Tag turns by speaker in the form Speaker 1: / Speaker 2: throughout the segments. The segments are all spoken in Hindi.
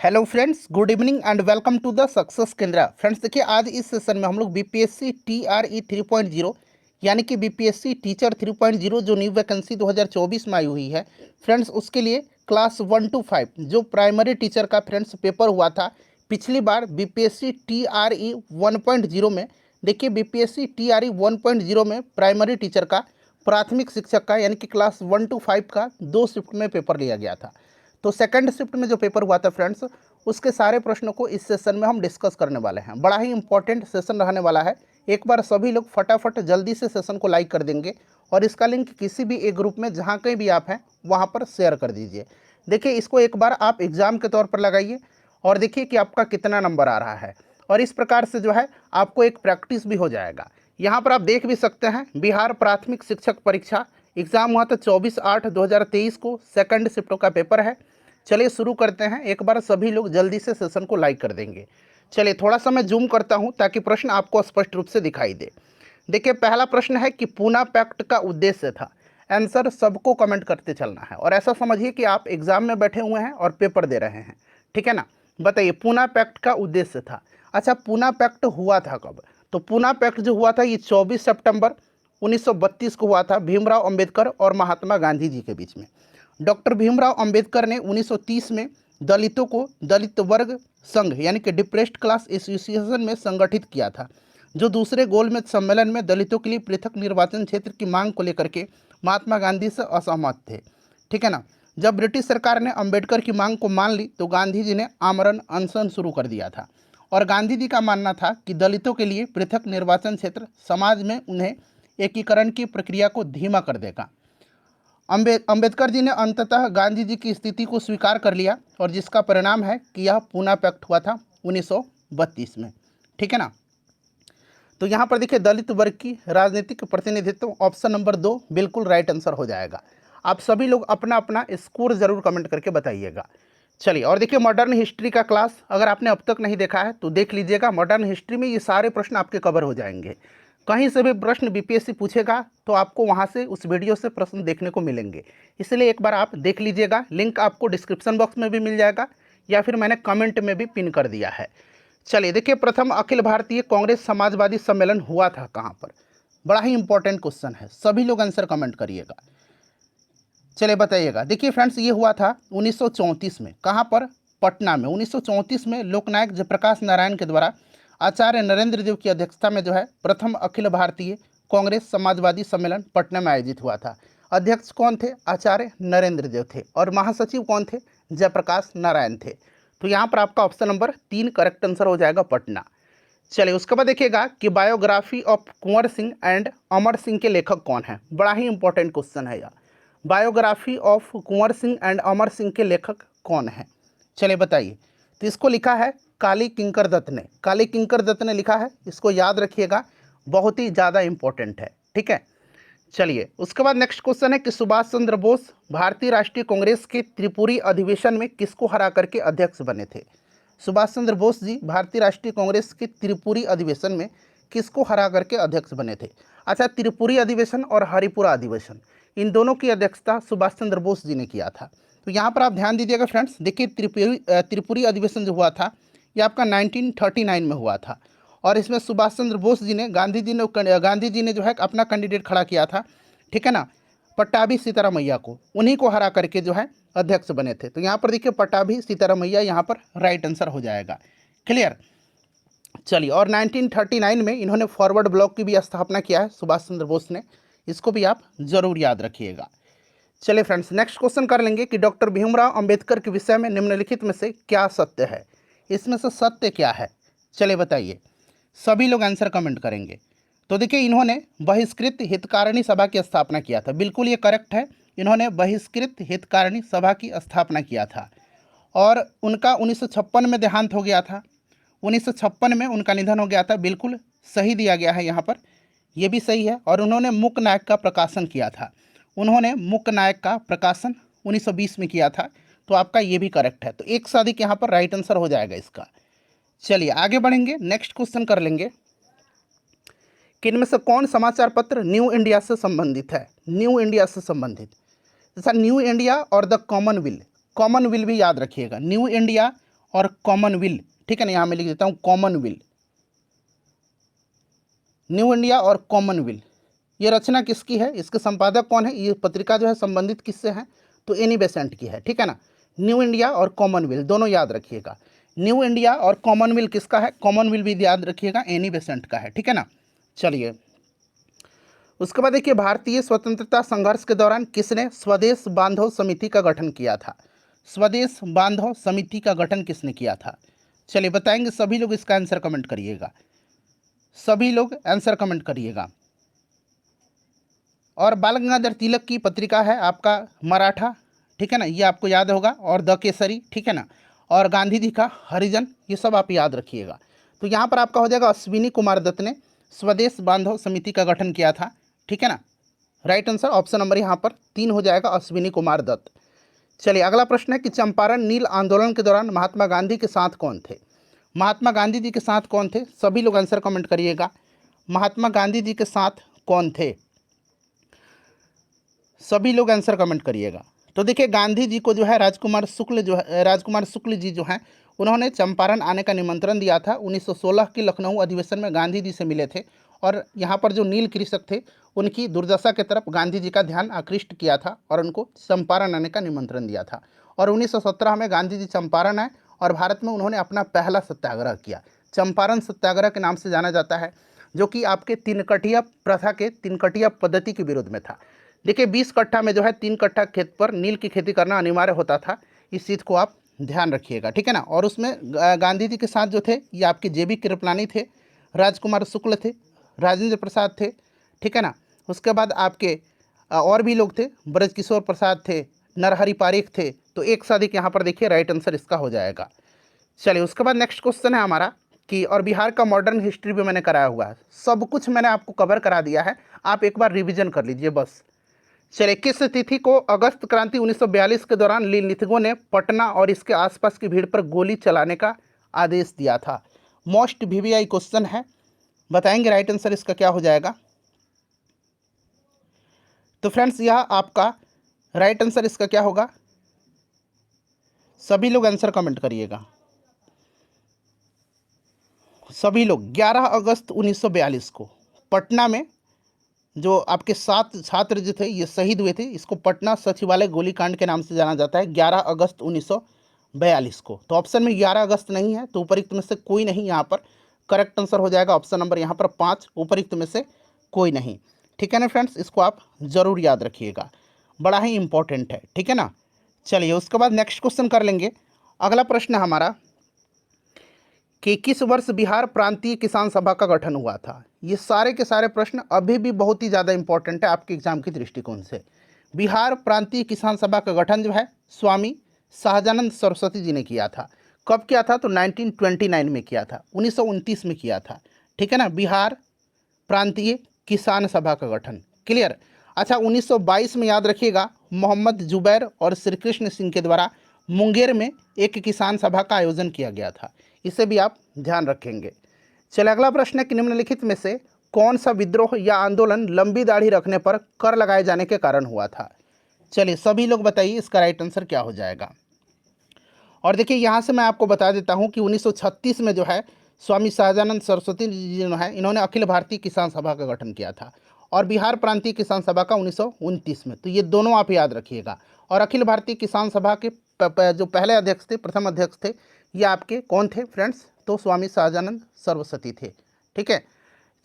Speaker 1: Hello friends, good evening and welcome to the success Kendra. Friends देखिए, आज इस सेशन में हम लोग बीपीएससी टीआरई 3.0 यानी कि बीपीएससी टीचर 3.0 जो न्यू वैकेंसी 2024 में आई हुई है फ्रेंड्स, उसके लिए क्लास 1 to 5 जो प्राइमरी टीचर का फ्रेंड्स पेपर हुआ था पिछली बार बीपीएससी टीआरई 1.0 में। देखिए, बीपीएससी टीआरई 1.0 में प्राइमरी टीचर का, प्राथमिक शिक्षक का यानी कि क्लास 1 to 5 का 2 शिफ्ट में पेपर लिया गया था। तो सेकंड शिफ्ट में जो पेपर हुआ था फ्रेंड्स, उसके सारे प्रश्नों को इस सेशन में हम डिस्कस करने वाले हैं। बड़ा ही इंपॉर्टेंट सेशन रहने वाला है। एक बार सभी लोग फटाफट जल्दी से सेशन को लाइक कर देंगे और इसका लिंक किसी भी एक ग्रुप में जहाँ कहीं भी आप हैं वहाँ पर शेयर कर दीजिए। देखिए, इसको एक बार आप एग्ज़ाम के तौर पर लगाइए और देखिए कि आपका कितना नंबर आ रहा है, और इस प्रकार से जो है आपको एक प्रैक्टिस भी हो जाएगा। यहाँ पर आप देख भी सकते हैं, बिहार प्राथमिक शिक्षक परीक्षा एग्ज़ाम हुआ था 24/8/2023 को, सेकंड शिफ्ट का पेपर है। चलिए शुरू करते हैं। एक बार सभी लोग जल्दी से सेशन को लाइक कर देंगे। चलिए थोड़ा सा मैं जूम करता हूं ताकि प्रश्न आपको स्पष्ट रूप से दिखाई दे। देखिए, पहला प्रश्न है कि पूना पैक्ट का उद्देश्य था। आंसर सबको कमेंट करते चलना है और ऐसा समझिए कि आप एग्जाम में बैठे हुए हैं और पेपर दे रहे हैं, ठीक है ना। बताइए, पूना पैक्ट का उद्देश्य था। अच्छा, पूना पैक्ट हुआ था कब? तो पूना पैक्ट जो हुआ था ये 24 सितंबर 1932 को हुआ था, भीमराव अंबेडकर और महात्मा गांधी जी के बीच में। डॉक्टर भीमराव अंबेडकर ने 1930 में दलितों को दलित वर्ग संघ यानी कि डिप्रेस्ड क्लास एसोसिएशन में संगठित किया था, जो दूसरे गोलमेज सम्मेलन में दलितों के लिए पृथक निर्वाचन क्षेत्र की मांग को लेकर के महात्मा गांधी से असहमत थे, ठीक है ना। जब ब्रिटिश सरकार ने अंबेडकर की मांग को मान ली तो गांधी जी ने आमरण अनशन शुरू कर दिया था, और गांधी जी का मानना था कि दलितों के लिए पृथक निर्वाचन क्षेत्र समाज में उन्हें एकीकरण की प्रक्रिया को धीमा कर देगा। अंबेडकर जी ने अंततः गांधी जी की स्थिति को स्वीकार कर लिया, और जिसका परिणाम है कि यह पूना पैक्ट हुआ था 1932 में, ठीक है ना। तो यहाँ पर देखिए, दलित वर्ग की राजनीतिक प्रतिनिधित्व, ऑप्शन नंबर 2 बिल्कुल राइट आंसर हो जाएगा। आप सभी लोग अपना अपना स्कोर जरूर कमेंट करके बताइएगा। चलिए, और देखिए मॉडर्न हिस्ट्री का क्लास अगर आपने अब तक नहीं देखा है तो देख लीजिएगा। मॉडर्न हिस्ट्री में ये सारे प्रश्न आपके कवर हो जाएंगे। कहीं से भी प्रश्न बीपीएससी पूछेगा तो आपको वहाँ से उस वीडियो से प्रश्न देखने को मिलेंगे, इसलिए एक बार आप देख लीजिएगा। लिंक आपको डिस्क्रिप्शन बॉक्स में भी मिल जाएगा या फिर मैंने कमेंट में भी पिन कर दिया है। चलिए देखिए, प्रथम अखिल भारतीय कांग्रेस समाजवादी सम्मेलन हुआ था कहाँ पर? बड़ा ही इंपॉर्टेंट क्वेश्चन है, सभी लोग आंसर कमेंट करिएगा। चलिए बताइएगा। देखिए फ्रेंड्स, ये हुआ था 1934 में। कहाँ पर? पटना में। 1934 में लोकनायक जयप्रकाश नारायण के द्वारा आचार्य नरेंद्र देव की अध्यक्षता में जो है प्रथम अखिल भारतीय कांग्रेस समाजवादी सम्मेलन पटना में आयोजित हुआ था। अध्यक्ष कौन थे? आचार्य नरेंद्र देव थे, और महासचिव कौन थे? जयप्रकाश नारायण थे। तो यहाँ पर आपका ऑप्शन नंबर 3 करेक्ट आंसर हो जाएगा, पटना। चलिए उसके बाद देखिएगा कि biography of Kunwar Singh and Amar Singh के लेखक कौन है? बड़ा ही इंपॉर्टेंट क्वेश्चन है यह। Biography of Kunwar Singh and Amar Singh के लेखक कौन है? चलिए बताइए। तो इसको लिखा है काली किंकर दत्त ने। काली किंकर दत्त ने लिखा है, इसको याद रखिएगा, बहुत ही ज़्यादा इंपॉर्टेंट है, ठीक है। चलिए उसके बाद नेक्स्ट क्वेश्चन है कि सुभाष चंद्र बोस भारतीय राष्ट्रीय कांग्रेस के त्रिपुरी अधिवेशन में किसको हरा करके अध्यक्ष बने थे? सुभाष चंद्र बोस जी भारतीय राष्ट्रीय कांग्रेस के त्रिपुरी अधिवेशन में किसको हरा करके अध्यक्ष बने थे? अच्छा, त्रिपुरी अधिवेशन और हरिपुरा अधिवेशन, इन दोनों की अध्यक्षता सुभाष चंद्र बोस जी ने किया था। तो यहाँ पर आप ध्यान दीजिएगा फ्रेंड्स। देखिए, त्रिपुरी अधिवेशन जो हुआ था ये आपका 1939 में हुआ था, और इसमें सुभाष चंद्र बोस जी ने, गांधी जी ने जो है अपना कैंडिडेट खड़ा किया था, ठीक है ना, पट्टाभी सीतारामैया को। उन्हीं को हरा करके जो है अध्यक्ष बने थे। तो यहाँ पर देखिए पट्टाभी सीतारामैया यहाँ पर राइट आंसर हो जाएगा। क्लियर? चलिए, और 1939 में इन्होंने फॉरवर्ड ब्लॉक की भी स्थापना किया है सुभाष चंद्र बोस ने, इसको भी आप जरूर याद रखिएगा। चलिए फ्रेंड्स, नेक्स्ट क्वेश्चन कर लेंगे कि डॉक्टर भीमराव अंबेडकर के विषय में निम्नलिखित में से क्या सत्य है? इसमें से सत्य क्या है? चलिए बताइए, सभी लोग आंसर कमेंट करेंगे। तो देखिए, इन्होंने बहिष्कृत हितकारिणी सभा की स्थापना किया था। बिल्कुल ये करेक्ट है, इन्होंने बहिष्कृत हितकारिणी सभा की स्थापना किया था, और उनका 1956 में देहांत हो गया था। 1956 में उनका निधन हो गया था। बिल्कुल सही दिया गया है यहाँ पर, ये भी सही है। और उन्होंने मूक नायक का प्रकाशन किया था। उन्होंने मूक नायक का प्रकाशन 1920 में किया था। तो आपका ये भी करेक्ट है। तो एक से अधिक यहाँ पर राइट आंसर हो जाएगा इसका। चलिए आगे बढ़ेंगे, नेक्स्ट क्वेश्चन कर लेंगे कि इनमें से कौन समाचार पत्र न्यू इंडिया से संबंधित है? न्यू इंडिया से संबंधित, जैसा न्यू इंडिया और द कॉमनवेल्थ। कॉमनवेल्थ भी याद रखिएगा, न्यू इंडिया और कॉमनवेल्थ, ठीक है ना, यहाँ मैं लिख देता हूँ कॉमनवेल्थ, न्यू इंडिया और कॉमनवेल्थ। ये रचना किसकी है, इसके संपादक कौन है, ये पत्रिका जो है संबंधित किससे है, तो एनी बेसेंट की है, ठीक है ना। न्यू इंडिया और कॉमनवेल्थ दोनों याद रखिएगा। न्यू इंडिया और कॉमनवेल्थ किसका है, कॉमनवेल्थ भी याद रखिएगा, एनी बेसेंट का है, ठीक है ना। चलिए उसके बाद देखिए, भारतीय स्वतंत्रता संघर्ष के दौरान किसने स्वदेश बांधव समिति का गठन किया था, स्वदेश बांधव समिति का गठन किसने किया था। चलिए बताएंगे सभी लोग, इसका आंसर कमेंट करिएगा, सभी लोग आंसर कमेंट करिएगा। और बाल गंगाधर तिलक की पत्रिका है आपका मराठा, ठीक है ना, ये आपको याद होगा, और द केसरी, ठीक है ना, और गांधी जी का हरिजन, ये सब आप याद रखिएगा। तो यहाँ पर आपका हो जाएगा अश्विनी कुमार दत्त ने स्वदेश बांधव समिति का गठन किया था, ठीक है ना। राइट आंसर ऑप्शन नंबर यहाँ पर 3 हो जाएगा, अश्विनी कुमार दत्त। चलिए अगला प्रश्न है कि चंपारण नील आंदोलन के दौरान महात्मा गांधी के साथ कौन थे, महात्मा गांधी जी के साथ कौन थे, सभी लोग आंसर कमेंट करिएगा, महात्मा गांधी जी के साथ कौन थे, सभी लोग आंसर कमेंट करिएगा। तो देखिए गांधी जी को जो है राजकुमार शुक्ल जी जो हैं उन्होंने चंपारण आने का निमंत्रण दिया था। 1916 के लखनऊ अधिवेशन में गांधी जी से मिले थे और यहाँ पर जो नील कृषक थे उनकी दुर्दशा की तरफ गांधी जी का ध्यान आकृष्ट किया था और उनको चंपारण आने का निमंत्रण दिया था। और 1917 में गांधी जी चंपारण आए और भारत में उन्होंने अपना पहला सत्याग्रह किया, चंपारण सत्याग्रह के नाम से जाना जाता है, जो कि आपके तिनकटिया प्रथा के, तिनकटिया पद्धति के विरोध में था। देखिए 20 कट्ठा में जो है 3 कट्ठा खेत पर नील की खेती करना अनिवार्य होता था, इस चीज़ को आप ध्यान रखिएगा, ठीक है ना। और उसमें गांधी जी के साथ जो थे ये आपके जेबी कृपलानी थे, राजकुमार शुक्ल थे, राजेंद्र प्रसाद थे, ठीक है ना। उसके बाद आपके और भी लोग थे, ब्रजकिशोर प्रसाद थे, नरहरि पारिक थे। तो एक सादिक यहाँ पर देखिए राइट आंसर इसका हो जाएगा। चलिए उसके बाद नेक्स्ट क्वेश्चन है हमारा कि और बिहार का मॉडर्न हिस्ट्री भी मैंने कराया हुआ है, सब कुछ मैंने आपको कवर करा दिया है, आप एक बार रिविजन कर लीजिए बस। चलिए किस तिथि को अगस्त क्रांति 1942 के दौरान लिथिगो ने पटना और इसके आसपास की भीड़ पर गोली चलाने का आदेश दिया था, मोस्ट वीवीआई क्वेश्चन है, बताएंगे राइट आंसर इसका क्या हो जाएगा। तो फ्रेंड्स यह आपका राइट आंसर इसका क्या होगा, सभी लोग आंसर कमेंट करिएगा, सभी लोग। 11 अगस्त 1942 को पटना में जो आपके 7 छात्र जो थे ये शहीद हुए थे, इसको पटना सचिवालय गोलीकांड के नाम से जाना जाता है, 11 अगस्त 1942 को। तो ऑप्शन में 11 अगस्त नहीं है, तो उपरोक्त में से कोई नहीं, यहाँ पर करेक्ट आंसर हो जाएगा ऑप्शन नंबर यहाँ पर 5, उपरोक्त में से कोई नहीं, ठीक है ना फ्रेंड्स, इसको आप ज़रूर याद रखिएगा, बड़ा ही इंपॉर्टेंट है, ठीक है ना। चलिए उसके बाद नेक्स्ट क्वेश्चन कर लेंगे। अगला प्रश्न हमारा कि किस वर्ष बिहार प्रांतीय किसान सभा का गठन हुआ था। ये सारे के सारे प्रश्न अभी भी बहुत ही ज़्यादा इंपॉर्टेंट है आपके एग्जाम की दृष्टिकोण से। बिहार प्रांतीय किसान सभा का गठन जो है स्वामी शाहजानंद सरस्वती जी ने किया था। कब किया था, तो 1929 में किया था, 1929 में किया था, ठीक है ना। बिहार प्रांतीय किसान सभा का गठन, क्लियर। अच्छा 1922 में याद रखिएगा मोहम्मद जुबैर और श्री कृष्ण सिंह के द्वारा मुंगेर में एक किसान सभा का आयोजन किया गया था, इसे भी आप ध्यान रखेंगे। चलिए अगला प्रश्न है कि निम्नलिखित में से कौन सा विद्रोह या आंदोलन लंबी दाढ़ी रखने पर कर लगाए जाने के कारण हुआ था। चलिए सभी लोग बताइए इसका राइट आंसर क्या हो जाएगा। और देखिए यहाँ से मैं आपको बता देता हूँ कि 1936 में जो है स्वामी शाहजानंद सरस्वती जी जो है इन्होंने अखिल भारतीय किसान सभा का गठन किया था, और बिहार प्रांतीय किसान सभा का 1929 में। तो ये दोनों आप याद रखिएगा। और अखिल भारतीय किसान सभा के जो पहले अध्यक्ष थे, प्रथम अध्यक्ष थे, ये आपके कौन थे फ्रेंड्स, तो स्वामी शाहजानंद सरस्वती थे, ठीक है।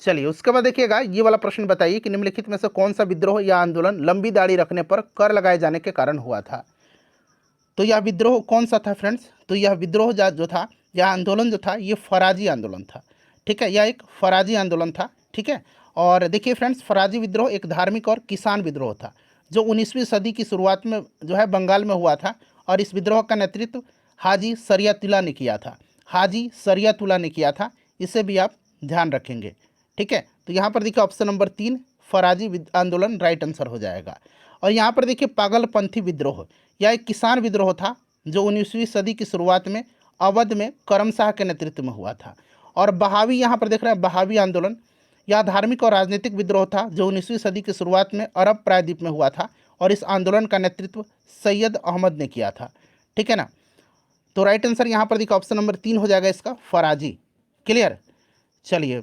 Speaker 1: चलिए उसके बाद देखिएगा ये वाला प्रश्न बताइए कि निम्नलिखित में से कौन सा विद्रोह या आंदोलन लंबी दाढ़ी रखने पर कर लगाए जाने के कारण हुआ था। तो यह विद्रोह कौन सा था फ्रेंड्स, तो यह विद्रोह जो था, यह आंदोलन जो था ये फराजी आंदोलन था, ठीक है, यह एक फराजी आंदोलन था, ठीक है। और देखिए फ्रेंड्स फराजी विद्रोह एक धार्मिक और किसान विद्रोह था जो 19वीं सदी की शुरुआत में जो है बंगाल में हुआ था, और इस विद्रोह का नेतृत्व हाजी सरियातुल्ला ने किया था, हाजी सरियातुल्ला ने किया था, इसे भी आप ध्यान रखेंगे, ठीक है। तो यहाँ पर देखिए ऑप्शन नंबर 3 फराजी आंदोलन राइट आंसर हो जाएगा। और यहाँ पर देखिए पागलपंथी विद्रोह, यह एक किसान विद्रोह था जो 19वीं सदी की शुरुआत में अवध में करम शाह के नेतृत्व में हुआ था। और बहावी, यहाँ पर देख रहे हैं बहावी आंदोलन, यह धार्मिक और राजनीतिक विद्रोह था जो 19वीं सदी की शुरुआत में अरब प्रायद्वीप में हुआ था, और इस आंदोलन का नेतृत्व सैयद अहमद ने किया था, ठीक है ना। तो राइट आंसर यहाँ पर देखिए ऑप्शन नंबर 3 हो जाएगा इसका, फराजी। क्लियर। चलिए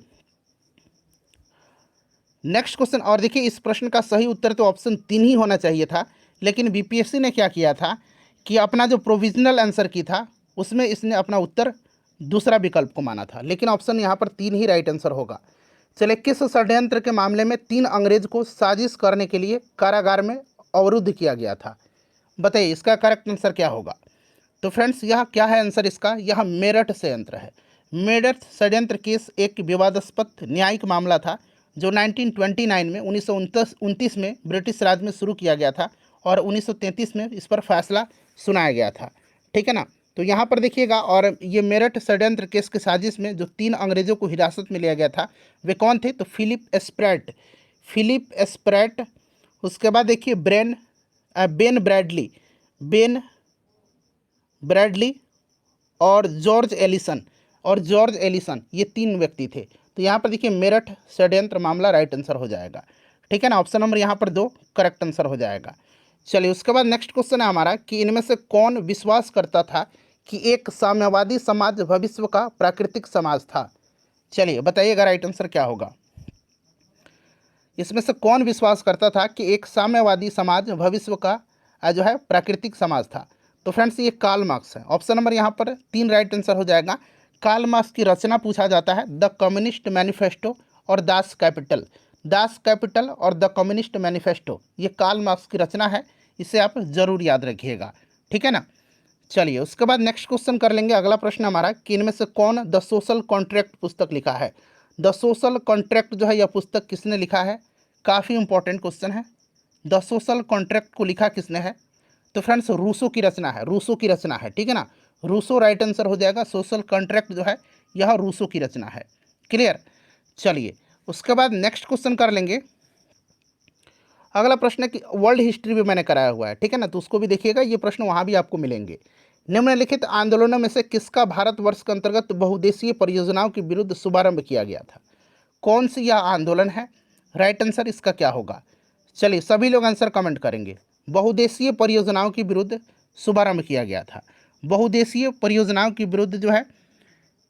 Speaker 1: नेक्स्ट क्वेश्चन। और देखिए इस प्रश्न का सही उत्तर तो ऑप्शन 3 ही होना चाहिए था, लेकिन बीपीएससी ने क्या किया था कि अपना जो प्रोविजनल आंसर की था उसमें इसने अपना उत्तर दूसरा विकल्प को माना था, लेकिन ऑप्शन यहाँ पर 3 ही राइट आंसर होगा। चलिए, किस षड्यंत्र के मामले में 3 अंग्रेज को साजिश करने के लिए कारागार में अवरुद्ध किया गया था? बताइए इसका करेक्ट आंसर क्या होगा। तो फ्रेंड्स यह क्या है आंसर इसका, यह मेरठ षड्यंत्र है। मेरठ षड्यंत्र केस एक विवादास्पद न्यायिक मामला था जो 1929 में 1929 में ब्रिटिश राज में शुरू किया गया था और 1933 में इस पर फैसला सुनाया गया था। ठीक है ना। तो यहाँ पर देखिएगा, और ये मेरठ षड्यंत्र केस की साजिश में जो 3 अंग्रेजों को हिरासत में लिया गया था वे कौन थे? तो फिलिप एस्प्रैट, उसके बाद देखिए बेन ब्रैडली और जॉर्ज एलिसन, ये 3 व्यक्ति थे। तो यहाँ पर देखिए मेरठ षड्यंत्र मामला राइट आंसर हो जाएगा। ठीक है ना, ऑप्शन नंबर यहाँ पर 2 करेक्ट आंसर हो जाएगा। चलिए उसके बाद नेक्स्ट क्वेश्चन है हमारा कि इनमें से कौन विश्वास करता था कि एक साम्यवादी समाज भविष्य का प्राकृतिक समाज था? चलिए बताइएगा राइट आंसर क्या होगा। इसमें से कौन विश्वास करता था कि एक साम्यवादी समाज भविष्य का जो है प्राकृतिक समाज था? तो फ्रेंड्स ये कार्ल मार्क्स है। ऑप्शन नंबर यहाँ पर 3 राइट आंसर हो जाएगा। कार्ल मार्क्स की रचना पूछा जाता है द कम्युनिस्ट मैनिफेस्टो और दास कैपिटल और द कम्युनिस्ट मैनिफेस्टो, ये कार्ल मार्क्स की रचना है, इसे आप जरूर याद रखिएगा। ठीक है ना। चलिए उसके बाद नेक्स्ट क्वेश्चन कर लेंगे। अगला प्रश्न हमारा कि इनमें से कौन द सोशल कॉन्ट्रैक्ट पुस्तक लिखा है? द सोशल कॉन्ट्रैक्ट जो है यह पुस्तक किसने लिखा है? काफ़ी इंपॉर्टेंट क्वेश्चन है। द सोशल कॉन्ट्रैक्ट को लिखा किसने है? तो फ्रेंड्स रूसो की रचना है। ठीक है ना, रूसो राइट आंसर हो जाएगा। सोशल कॉन्ट्रैक्ट जो है यह रूसो की रचना है। क्लियर। चलिए उसके बाद नेक्स्ट क्वेश्चन कर लेंगे। अगला प्रश्न है कि वर्ल्ड हिस्ट्री भी मैंने कराया हुआ है, ठीक है ना, तो उसको भी देखिएगा, ये प्रश्न वहाँ भी आपको मिलेंगे। निम्नलिखित आंदोलनों में से किसका भारतवर्ष के अंतर्गत बहुउद्देशीय परियोजनाओं के विरुद्ध शुभारंभ किया गया था? कौन सी यह आंदोलन है? राइट आंसर इसका क्या होगा? चलिए सभी लोग आंसर कमेंट करेंगे। बहुउद्देशीय परियोजनाओं के विरुद्ध शुभारंभ किया गया था। बहुउद्देशीय परियोजनाओं के विरुद्ध जो है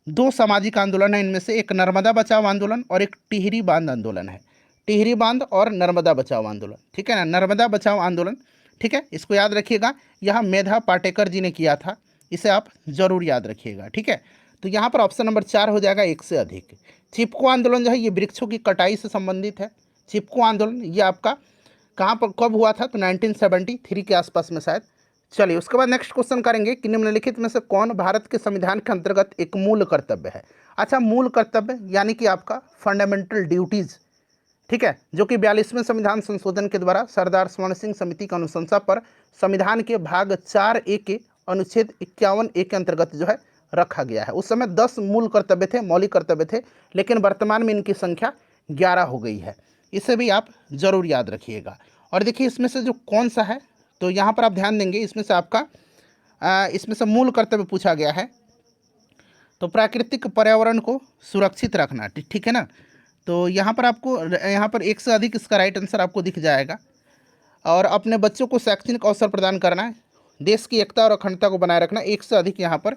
Speaker 1: 2 सामाजिक आंदोलन है, इनमें से एक नर्मदा बचाओ आंदोलन और एक टिहरी बांध आंदोलन है। टिहरी बांध और नर्मदा बचाओ आंदोलन, ठीक है ना, नर्मदा बचाओ आंदोलन। ठीक है, इसको याद रखिएगा, यह मेधा पाटेकर जी ने किया था, इसे आप जरूर याद रखिएगा। ठीक है, तो यहाँ पर ऑप्शन नंबर 4 हो जाएगा, एक से अधिक। चिपको आंदोलन जो है ये वृक्षों की कटाई से संबंधित है। चिपको आंदोलन ये आपका कहाँ पर कब हुआ था? तो 1973 के आसपास में शायद। चलिए उसके बाद नेक्स्ट क्वेश्चन करेंगे कि निम्नलिखित में से कौन भारत के संविधान के अंतर्गत एक मूल कर्तव्य है? अच्छा, मूल कर्तव्य यानी कि आपका फंडामेंटल ड्यूटीज़, ठीक है, जो कि 42वें संविधान संशोधन के द्वारा सरदार स्वर्ण सिंह समिति की अनुशंसा पर संविधान के भाग 4A के अनुच्छेद 51A के अंतर्गत जो है रखा गया है। उस समय 10 मूल कर्तव्य थे, मौलिक कर्तव्य थे, लेकिन वर्तमान में इनकी संख्या 11 हो गई है। इसे भी आप जरूर याद रखिएगा। और देखिए इसमें से जो कौन सा है, तो यहाँ पर आप ध्यान देंगे, इसमें से आपका इसमें से मूल कर्तव्य पूछा गया है तो प्राकृतिक पर्यावरण को सुरक्षित रखना, ठीक है ना। तो यहाँ पर आपको यहाँ पर एक से अधिक इसका राइट आंसर आपको दिख जाएगा। और अपने बच्चों को शैक्षणिक अवसर प्रदान करना है, देश की एकता और अखंडता को बनाए रखना, एक से अधिक यहाँ पर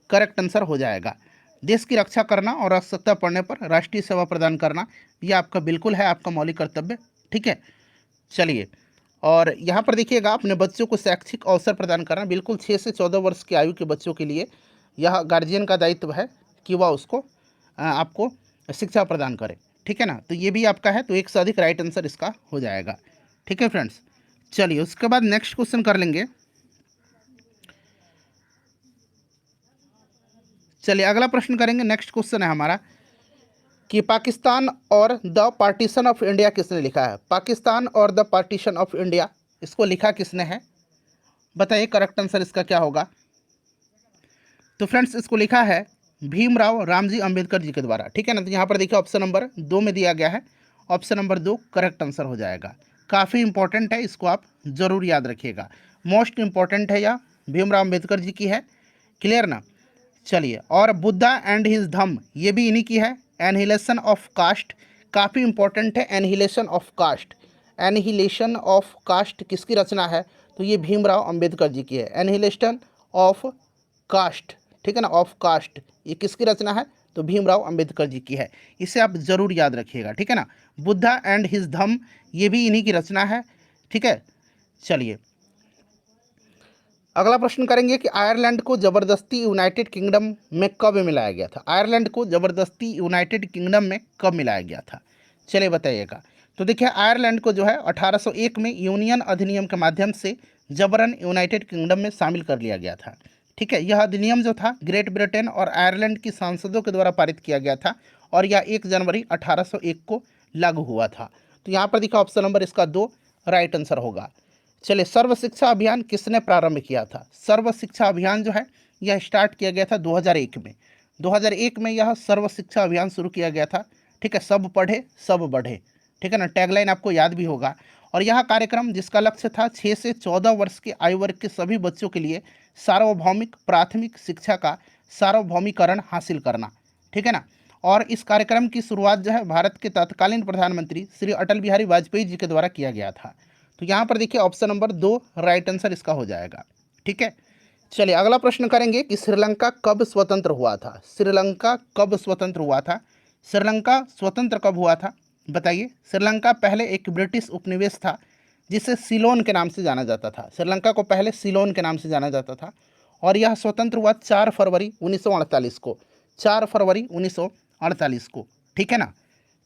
Speaker 1: करेक्ट आंसर हो जाएगा। देश की रक्षा करना और आवश्यकता पड़ने पर राष्ट्रीय सेवा प्रदान करना, ये आपका बिल्कुल है, आपका मौलिक कर्तव्य। ठीक है, चलिए और यहाँ पर देखिएगा, अपने बच्चों को शैक्षिक अवसर प्रदान करना, बिल्कुल 6 से 14 वर्ष की आयु के बच्चों के लिए यह गार्जियन का दायित्व है कि वह उसको आपको शिक्षा प्रदान करे। ठीक है ना, तो ये भी आपका है, तो एक से अधिक राइट आंसर इसका हो जाएगा। ठीक है फ्रेंड्स, चलिए उसके बाद नेक्स्ट क्वेश्चन कर लेंगे। चलिए अगला प्रश्न करेंगे। नेक्स्ट क्वेश्चन है हमारा कि पाकिस्तान और द पार्टीशन ऑफ इंडिया किसने लिखा है? पाकिस्तान और द पार्टीशन ऑफ इंडिया, इसको लिखा किसने है? बताइए करेक्ट आंसर इसका क्या होगा। तो फ्रेंड्स इसको लिखा है भीमराव रामजी अंबेडकर जी के द्वारा। ठीक है ना, तो यहाँ पर देखिए ऑप्शन नंबर 2 में दिया गया है, ऑप्शन नंबर 2 करेक्ट आंसर हो जाएगा। काफ़ी इंपॉर्टेंट है, इसको आप जरूर याद रखिएगा, मोस्ट इंपॉर्टेंट है, या भीमराव अंबेडकर जी की है। क्लियर ना। चलिए, और बुद्धा एंड हिज धम्म, ये भी इन्हीं की है। एनहिलेशन ऑफ कास्ट, काफ़ी इंपॉर्टेंट है, annihilation of caste. Annihilation of caste किसकी रचना है? तो ये भीमराव अंबेडकर जी की है। एनहिलेशन ऑफ कास्ट, ठीक है ना, ऑफ कास्ट, ये किसकी रचना है? तो भीमराव अंबेडकर जी की है। इसे आप जरूर याद रखिएगा, ठीक है ना। बुद्धा एंड हिज धम्म, ये भी इन्हीं की रचना है, ठीक है। चलिए अगला प्रश्न करेंगे कि आयरलैंड को जबरदस्ती यूनाइटेड किंगडम में कब मिलाया गया था? आयरलैंड को जबरदस्ती यूनाइटेड किंगडम में कब मिलाया गया था? चलिए बताइएगा। तो देखिए आयरलैंड को जो है 1801 में यूनियन अधिनियम के माध्यम से जबरन यूनाइटेड किंगडम में शामिल कर लिया गया था, ठीक है। यह अधिनियम जो था ग्रेट ब्रिटेन और आयरलैंड की सांसदों के द्वारा पारित किया गया था और यह 1 जनवरी 1801 को लागू हुआ था। तो यहाँ पर देखा ऑप्शन नंबर इसका 2 राइट आंसर होगा। चलिए सर्व शिक्षा अभियान किसने प्रारंभ किया था? सर्व शिक्षा अभियान जो है यह स्टार्ट किया गया था 2001 में। 2001 में यह सर्व शिक्षा अभियान शुरू किया गया था, ठीक है। सब पढ़े सब बढ़े, ठीक है ना, टैगलाइन आपको याद भी होगा। और यह कार्यक्रम जिसका लक्ष्य था 6 से 14 वर्ष के आयु वर्ग के सभी बच्चों के लिए सार्वभौमिक प्राथमिक शिक्षा का सार्वभौमिकरण हासिल करना, ठीक है ना। और इस कार्यक्रम की शुरुआत जो है भारत के तत्कालीन प्रधानमंत्री श्री अटल बिहारी वाजपेयी जी के द्वारा किया गया था। तो यहाँ पर देखिए ऑप्शन नंबर 2 राइट आंसर इसका हो जाएगा, ठीक है। चलिए अगला प्रश्न करेंगे कि श्रीलंका कब स्वतंत्र हुआ था? श्रीलंका कब स्वतंत्र हुआ था? श्रीलंका स्वतंत्र कब हुआ था बताइए। श्रीलंका पहले एक ब्रिटिश उपनिवेश था जिसे सिलोन के नाम से जाना जाता था। श्रीलंका को पहले सिलोन के नाम से जाना जाता था और यह स्वतंत्र हुआ 4 फरवरी 1948 को, 4 फरवरी 1948 को, ठीक है ना।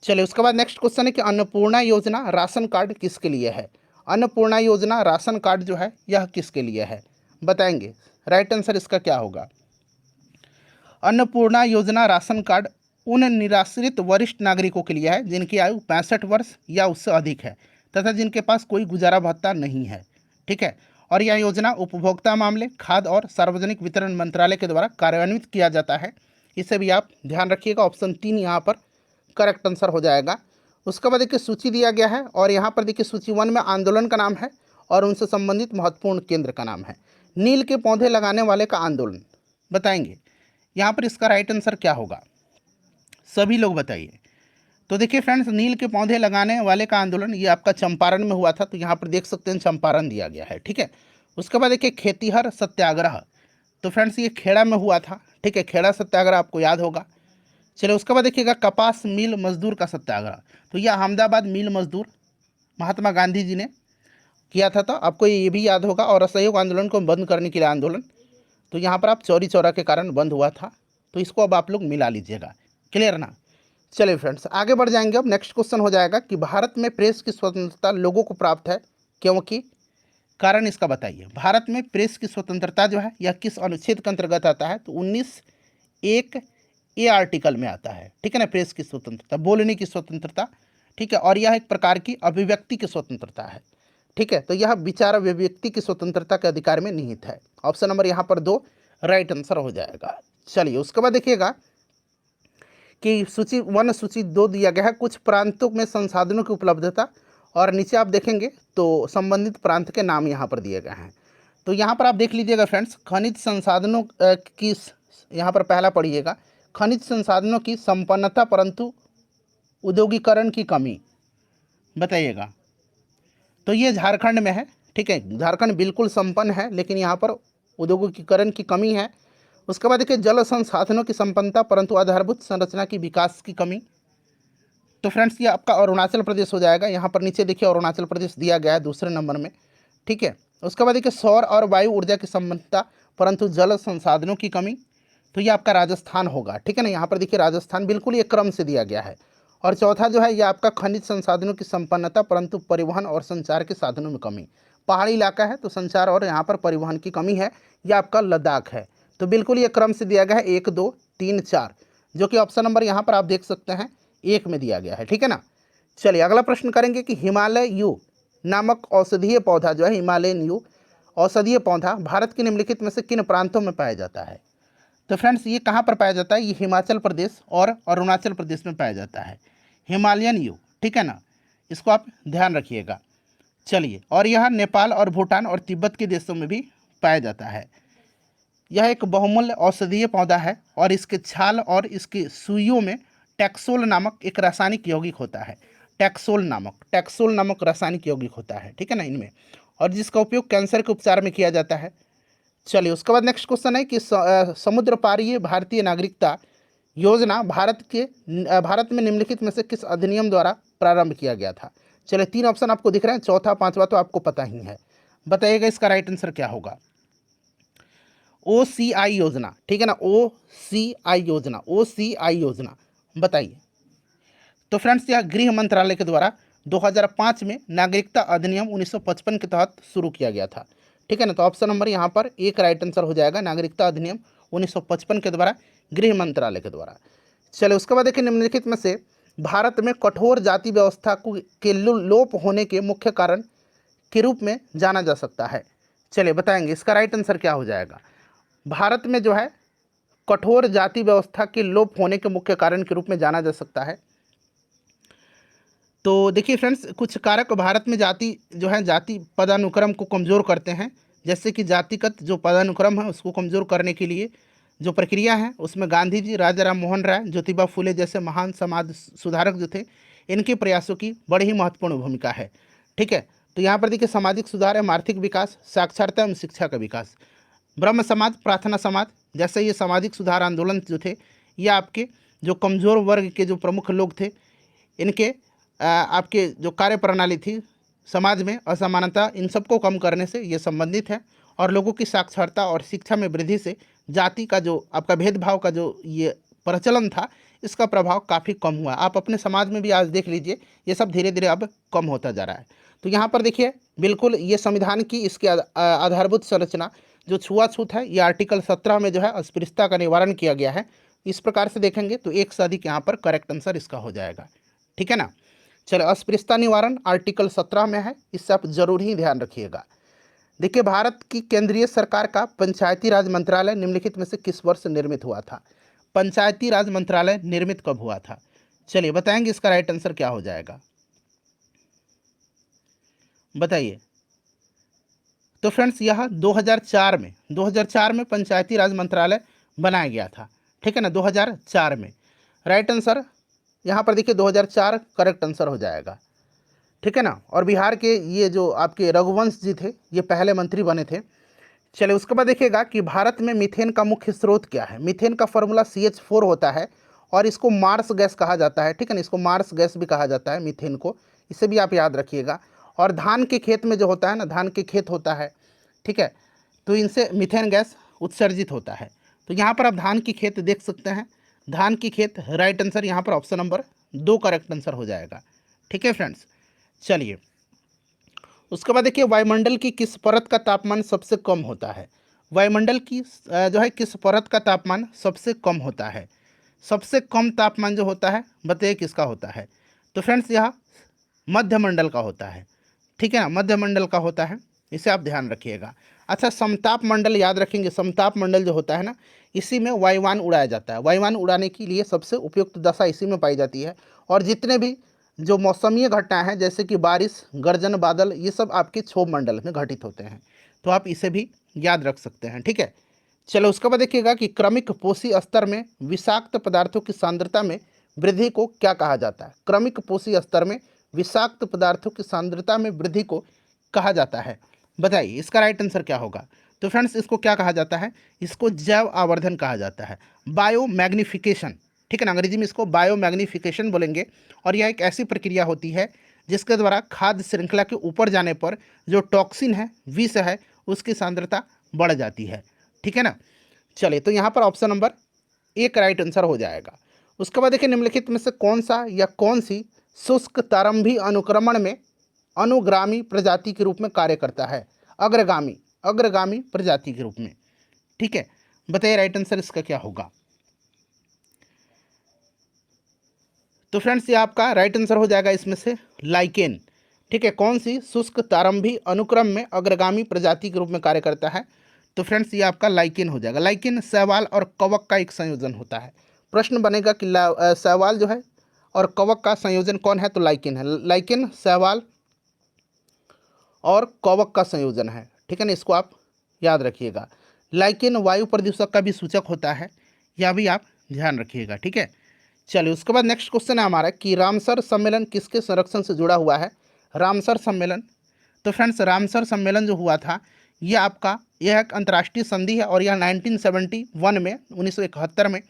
Speaker 1: चलिए उसके बाद नेक्स्ट क्वेश्चन है कि अन्नपूर्णा योजना राशन कार्ड किसके लिए है? अन्नपूर्णा योजना राशन कार्ड जो है यह किसके लिए है बताएंगे। राइट आंसर इसका क्या होगा? अन्नपूर्णा योजना राशन कार्ड उन निराश्रित वरिष्ठ नागरिकों के लिए है जिनकी आयु 65 वर्ष या उससे अधिक है तथा जिनके पास कोई गुजारा भत्ता नहीं है, ठीक है। और यह योजना उपभोक्ता मामले, खाद्य और सार्वजनिक वितरण मंत्रालय के द्वारा कार्यान्वित किया जाता है। इसे भी आप ध्यान रखिएगा, ऑप्शन 3 यहाँ पर करेक्ट आंसर हो जाएगा। उसके बाद देखिए सूची दिया गया है और यहाँ पर देखिए सूची 1 में आंदोलन का नाम है और उनसे संबंधित महत्वपूर्ण केंद्र का नाम है। नील के पौधे लगाने वाले का आंदोलन बताएंगे। यहाँ पर इसका राइट आंसर क्या होगा? सभी लोग बताइए। तो देखिए फ्रेंड्स, नील के पौधे लगाने वाले का आंदोलन ये आपका चंपारण में हुआ था, तो यहाँ पर देख सकते हैं चंपारण दिया गया है, ठीक है। उसके बाद देखिए खेतीहर सत्याग्रह, तो फ्रेंड्स ये खेड़ा में हुआ था, ठीक है। खेड़ा सत्याग्रह आपको याद होगा। चलिए उसके बाद देखिएगा कपास मिल मजदूर का सत्याग्रह, तो यह अहमदाबाद मिल मजदूर महात्मा गांधी जी ने किया था, तो आपको ये भी याद होगा। और असहयोग आंदोलन को बंद करने के लिए आंदोलन, तो यहाँ पर आप चौरी चौरा के कारण बंद हुआ था, तो इसको अब आप लोग मिला लीजिएगा, क्लियर ना। चलिए फ्रेंड्स आगे बढ़ जाएंगे। अब नेक्स्ट क्वेश्चन हो जाएगा कि भारत में प्रेस की स्वतंत्रता लोगों को प्राप्त है क्योंकि, कारण इसका बताइए। भारत में प्रेस की स्वतंत्रता जो है यह किस अनुच्छेद के अंतर्गत आता है? तो 19(1) ए आर्टिकल में आता है, ठीक है ना। प्रेस की स्वतंत्रता, बोलने की स्वतंत्रता, ठीक है। और यह एक प्रकार की अभिव्यक्ति की स्वतंत्रता है, ठीक है। तो यह विचार अभिव्यक्ति की स्वतंत्रता के अधिकार में निहित है। ऑप्शन नंबर यहाँ पर 2 राइट आंसर हो जाएगा। चलिए उसके बाद देखिएगा कि सूची 1 सूची 2 दिया गया है कुछ प्रांतों में संसाधनों की उपलब्धता, और नीचे आप देखेंगे तो संबंधित प्रांत के नाम यहाँ पर दिए गए हैं। तो यहाँ पर आप देख लीजिएगा फ्रेंड्स, खनिज संसाधनों की, यहाँ पर पहला पढ़िएगा, खनिज संसाधनों की संपन्नता परंतु औद्योगिकरण की कमी बताइएगा। तो ये झारखंड में है, ठीक है। झारखंड बिल्कुल संपन्न है लेकिन यहाँ पर औद्योगिकरण की कमी है। उसके बाद देखिए जल संसाधनों की संपन्नता परंतु आधारभूत संरचना की विकास की कमी, तो फ्रेंड्स ये आपका अरुणाचल प्रदेश हो जाएगा। यहाँ पर नीचे देखिए अरुणाचल प्रदेश दिया गया है दूसरे नंबर में, ठीक है। उसके बाद देखिए सौर और वायु ऊर्जा की संपन्नता परंतु जल संसाधनों की कमी, तो ये आपका राजस्थान होगा, ठीक है ना। यहाँ पर देखिए राजस्थान बिल्कुल ये क्रम से दिया गया है। और चौथा जो है ये आपका खनिज संसाधनों की संपन्नता परंतु परिवहन और संचार के साधनों में कमी, पहाड़ी इलाका है तो संचार और यहाँ पर परिवहन की कमी है। यह आपका लद्दाख है। तो बिल्कुल ये क्रम से दिया गया है 1 2 3 4, जो कि ऑप्शन नंबर यहाँ पर आप देख सकते हैं 1 में दिया गया है, ठीक है ना। चलिए अगला प्रश्न करेंगे कि हिमालय यू नामक औषधीय पौधा जो है, हिमालयन यू औषधीय पौधा भारत के निम्नलिखित में से किन प्रांतों में पाया जाता है? तो फ्रेंड्स ये कहाँ पर पाया जाता है? ये हिमाचल प्रदेश और अरुणाचल प्रदेश में पाया जाता है, हिमालयन यू, ठीक है ना। इसको आप ध्यान रखिएगा। चलिए, और यह नेपाल और भूटान और तिब्बत के देशों में भी पाया जाता है। यह एक बहुमूल्य औषधीय पौधा है और इसके छाल और इसकी सुइयों में टैक्सोल नामक एक रासायनिक यौगिक होता है। टैक्सोल नामक रासायनिक यौगिक होता है, ठीक है ना इनमें, और जिसका उपयोग कैंसर के उपचार में किया जाता है। चलिए उसके बाद नेक्स्ट क्वेश्चन है कि समुद्र पारीय भारतीय नागरिकता योजना भारत में निम्नलिखित में से किस अधिनियम द्वारा प्रारंभ किया गया था। चलिए 3 ऑप्शन आपको दिख रहे हैं, चौथा पांचवा तो आपको पता ही है। बताइएगा इसका राइट आंसर क्या होगा। OCI योजना, ठीक है ना, OCI योजना, OCI योजना, बताइए। तो फ्रेंड्स यह गृह मंत्रालय के द्वारा 2005 में नागरिकता अधिनियम 1955 के तहत शुरू किया गया था, ठीक है ना। तो ऑप्शन नंबर यहाँ पर एक राइट आंसर हो जाएगा, नागरिकता अधिनियम 1955 के द्वारा, गृह मंत्रालय के द्वारा। चलिए उसके बाद देखिए निम्नलिखित में से भारत में कठोर जाति व्यवस्था के लोप होने के मुख्य कारण के रूप में जाना जा सकता है। चलिए बताएंगे इसका राइट आंसर क्या हो जाएगा। भारत में जो है कठोर जाति व्यवस्था के लोप होने के मुख्य कारण के रूप में जाना जा सकता है। तो देखिए फ्रेंड्स, कुछ कारक भारत में जाति पदानुक्रम को कमज़ोर करते हैं। जैसे कि जातिगत जो पदानुक्रम है उसको कमज़ोर करने के लिए जो प्रक्रिया है उसमें गांधी जी, राजा राम मोहन राय, ज्योतिबा फुले जैसे महान समाज सुधारक जो थे, इनके प्रयासों की बड़ी ही महत्वपूर्ण भूमिका है, ठीक है। तो यहाँ पर देखिए सामाजिक सुधार एवं आर्थिक विकास, साक्षरता एवं शिक्षा का विकास, ब्रह्म समाज, प्रार्थना समाज जैसे ये सामाजिक सुधार आंदोलन जो थे, ये आपके जो कमज़ोर वर्ग के जो प्रमुख लोग थे, इनके आपके जो कार्य प्रणाली थी समाज में असमानता, इन सबको कम करने से ये संबंधित है। और लोगों की साक्षरता और शिक्षा में वृद्धि से जाति का जो आपका भेदभाव का जो ये प्रचलन था, इसका प्रभाव काफ़ी कम हुआ। आप अपने समाज में भी आज देख लीजिए, ये सब धीरे धीरे अब कम होता जा रहा है। तो यहाँ पर देखिए बिल्कुल ये संविधान की इसके आधारभूत संरचना जो छुआछूत है, ये आर्टिकल 17 में जो है अस्पृश्यता का निवारण किया गया है। इस प्रकार से देखेंगे तो एक से अधिक यहाँ पर करेक्ट आंसर इसका हो जाएगा, ठीक है ना। चलो अस्पृश्यता निवारण आर्टिकल 17 में है, इससे आप जरूर ही ध्यान रखिएगा। देखिए भारत की केंद्रीय सरकार का पंचायती राज मंत्रालय निम्नलिखित में से किस वर्ष निर्मित हुआ था। पंचायती राज मंत्रालय निर्मित कब हुआ था। चलिए बताएंगे इसका राइट आंसर क्या हो जाएगा, बताइए। तो फ्रेंड्स यह 2004 में पंचायती राज मंत्रालय बनाया गया था, ठीक है ना, 2004 में। राइट आंसर यहाँ पर देखिए 2004 करेक्ट आंसर हो जाएगा, ठीक है ना। और बिहार के ये जो आपके रघुवंश जी थे, ये पहले मंत्री बने थे। चलिए उसके बाद देखिएगा कि भारत में मीथेन का मुख्य स्रोत क्या है। मीथेन का फॉर्मूला CH4 होता है और इसको मार्स गैस कहा जाता है, ठीक है ना, इसको मार्स गैस भी कहा जाता है मीथेन को, इसे भी आप याद रखिएगा। और धान के खेत में जो होता है ना, धान के खेत होता है, ठीक है, तो इनसे मीथेन गैस उत्सर्जित होता है। तो यहाँ पर आप धान की खेत देख सकते हैं, धान की खेत राइट आंसर यहाँ पर ऑप्शन नंबर 2 करेक्ट आंसर हो जाएगा, ठीक है फ्रेंड्स। चलिए उसके बाद देखिए वायुमंडल की किस परत का तापमान सबसे कम होता है। वायुमंडल की जो है किस परत का तापमान सबसे कम होता है। सबसे कम तापमान जो होता है बताइए किसका होता है। तो फ्रेंड्स यह मध्यमंडल का होता है, ठीक है ना, मध्यमंडल का होता है, इसे आप ध्यान रखिएगा। अच्छा समताप मंडल याद रखेंगे, समताप मंडल जो होता है ना, इसी में वायुयान उड़ाया जाता है। वायुयान उड़ाने के लिए सबसे उपयुक्त दशा इसी में पाई जाती है। और जितने भी जो मौसमीय घटनाएं हैं जैसे कि बारिश, गर्जन, बादल, ये सब आपके क्षोभ मंडल में घटित होते हैं। तो आप इसे भी याद रख सकते हैं, ठीक है। चलो उसके बाद देखिएगा कि क्रमिक पोषी स्तर में विषाक्त पदार्थों की सांद्रता में वृद्धि को क्या कहा जाता है। क्रमिक पोषी स्तर में विषाक्त पदार्थों की सांद्रता में वृद्धि को कहा जाता है, बताइए इसका राइट आंसर क्या होगा। तो फ्रेंड्स इसको क्या कहा जाता है, इसको जैव आवर्धन कहा जाता है, बायो मैग्निफिकेशन, ठीक है ना, अंग्रेजी में इसको बायो मैग्निफिकेशन बोलेंगे। और यह एक ऐसी प्रक्रिया होती है जिसके द्वारा खाद्य श्रृंखला के ऊपर जाने पर जो टॉक्सिन है, विष है, उसकी सांद्रता बढ़ जाती है, ठीक है ना। चलिए तो यहाँ पर ऑप्शन नंबर 1 राइट आंसर हो जाएगा। उसके बाद देखिए निम्नलिखित में से कौन सा या कौन सी शुष्क प्रारंभी अनुक्रमण में अनुगामी प्रजाति के रूप में कार्य करता है। अग्रगामी प्रजाति के रूप में, ठीक है, बताइए राइट आंसर इसका क्या होगा। तो फ्रेंड्स ये आपका राइट आंसर हो जाएगा इसमें से लाइकेन, ठीक है। कौन सी शुष्क प्रारंभी अनुक्रम में अग्रगामी प्रजाति के रूप में कार्य करता है। तो फ्रेंड्स ये आपका लाइकेन हो जाएगा। लाइकेन शैवाल और कवक का एक संयोजन होता है। प्रश्न बनेगा कि शैवाल जो है और कवक का संयोजन कौन है, तो लाइकेन है। लाइकेन शैवाल और कवक का संयोजन है, ठीक है ना, इसको आप याद रखिएगा। लाइकेन वायु प्रदूषक का भी सूचक होता है, यह भी आप ध्यान रखिएगा, ठीक है। चलिए उसके बाद नेक्स्ट क्वेश्चन है हमारा कि रामसर सम्मेलन किसके संरक्षण से जुड़ा हुआ है। रामसर सम्मेलन, तो फ्रेंड्स रामसर सम्मेलन जो हुआ था यह एक अंतर्राष्ट्रीय संधि है और यह 1971 में 1971 में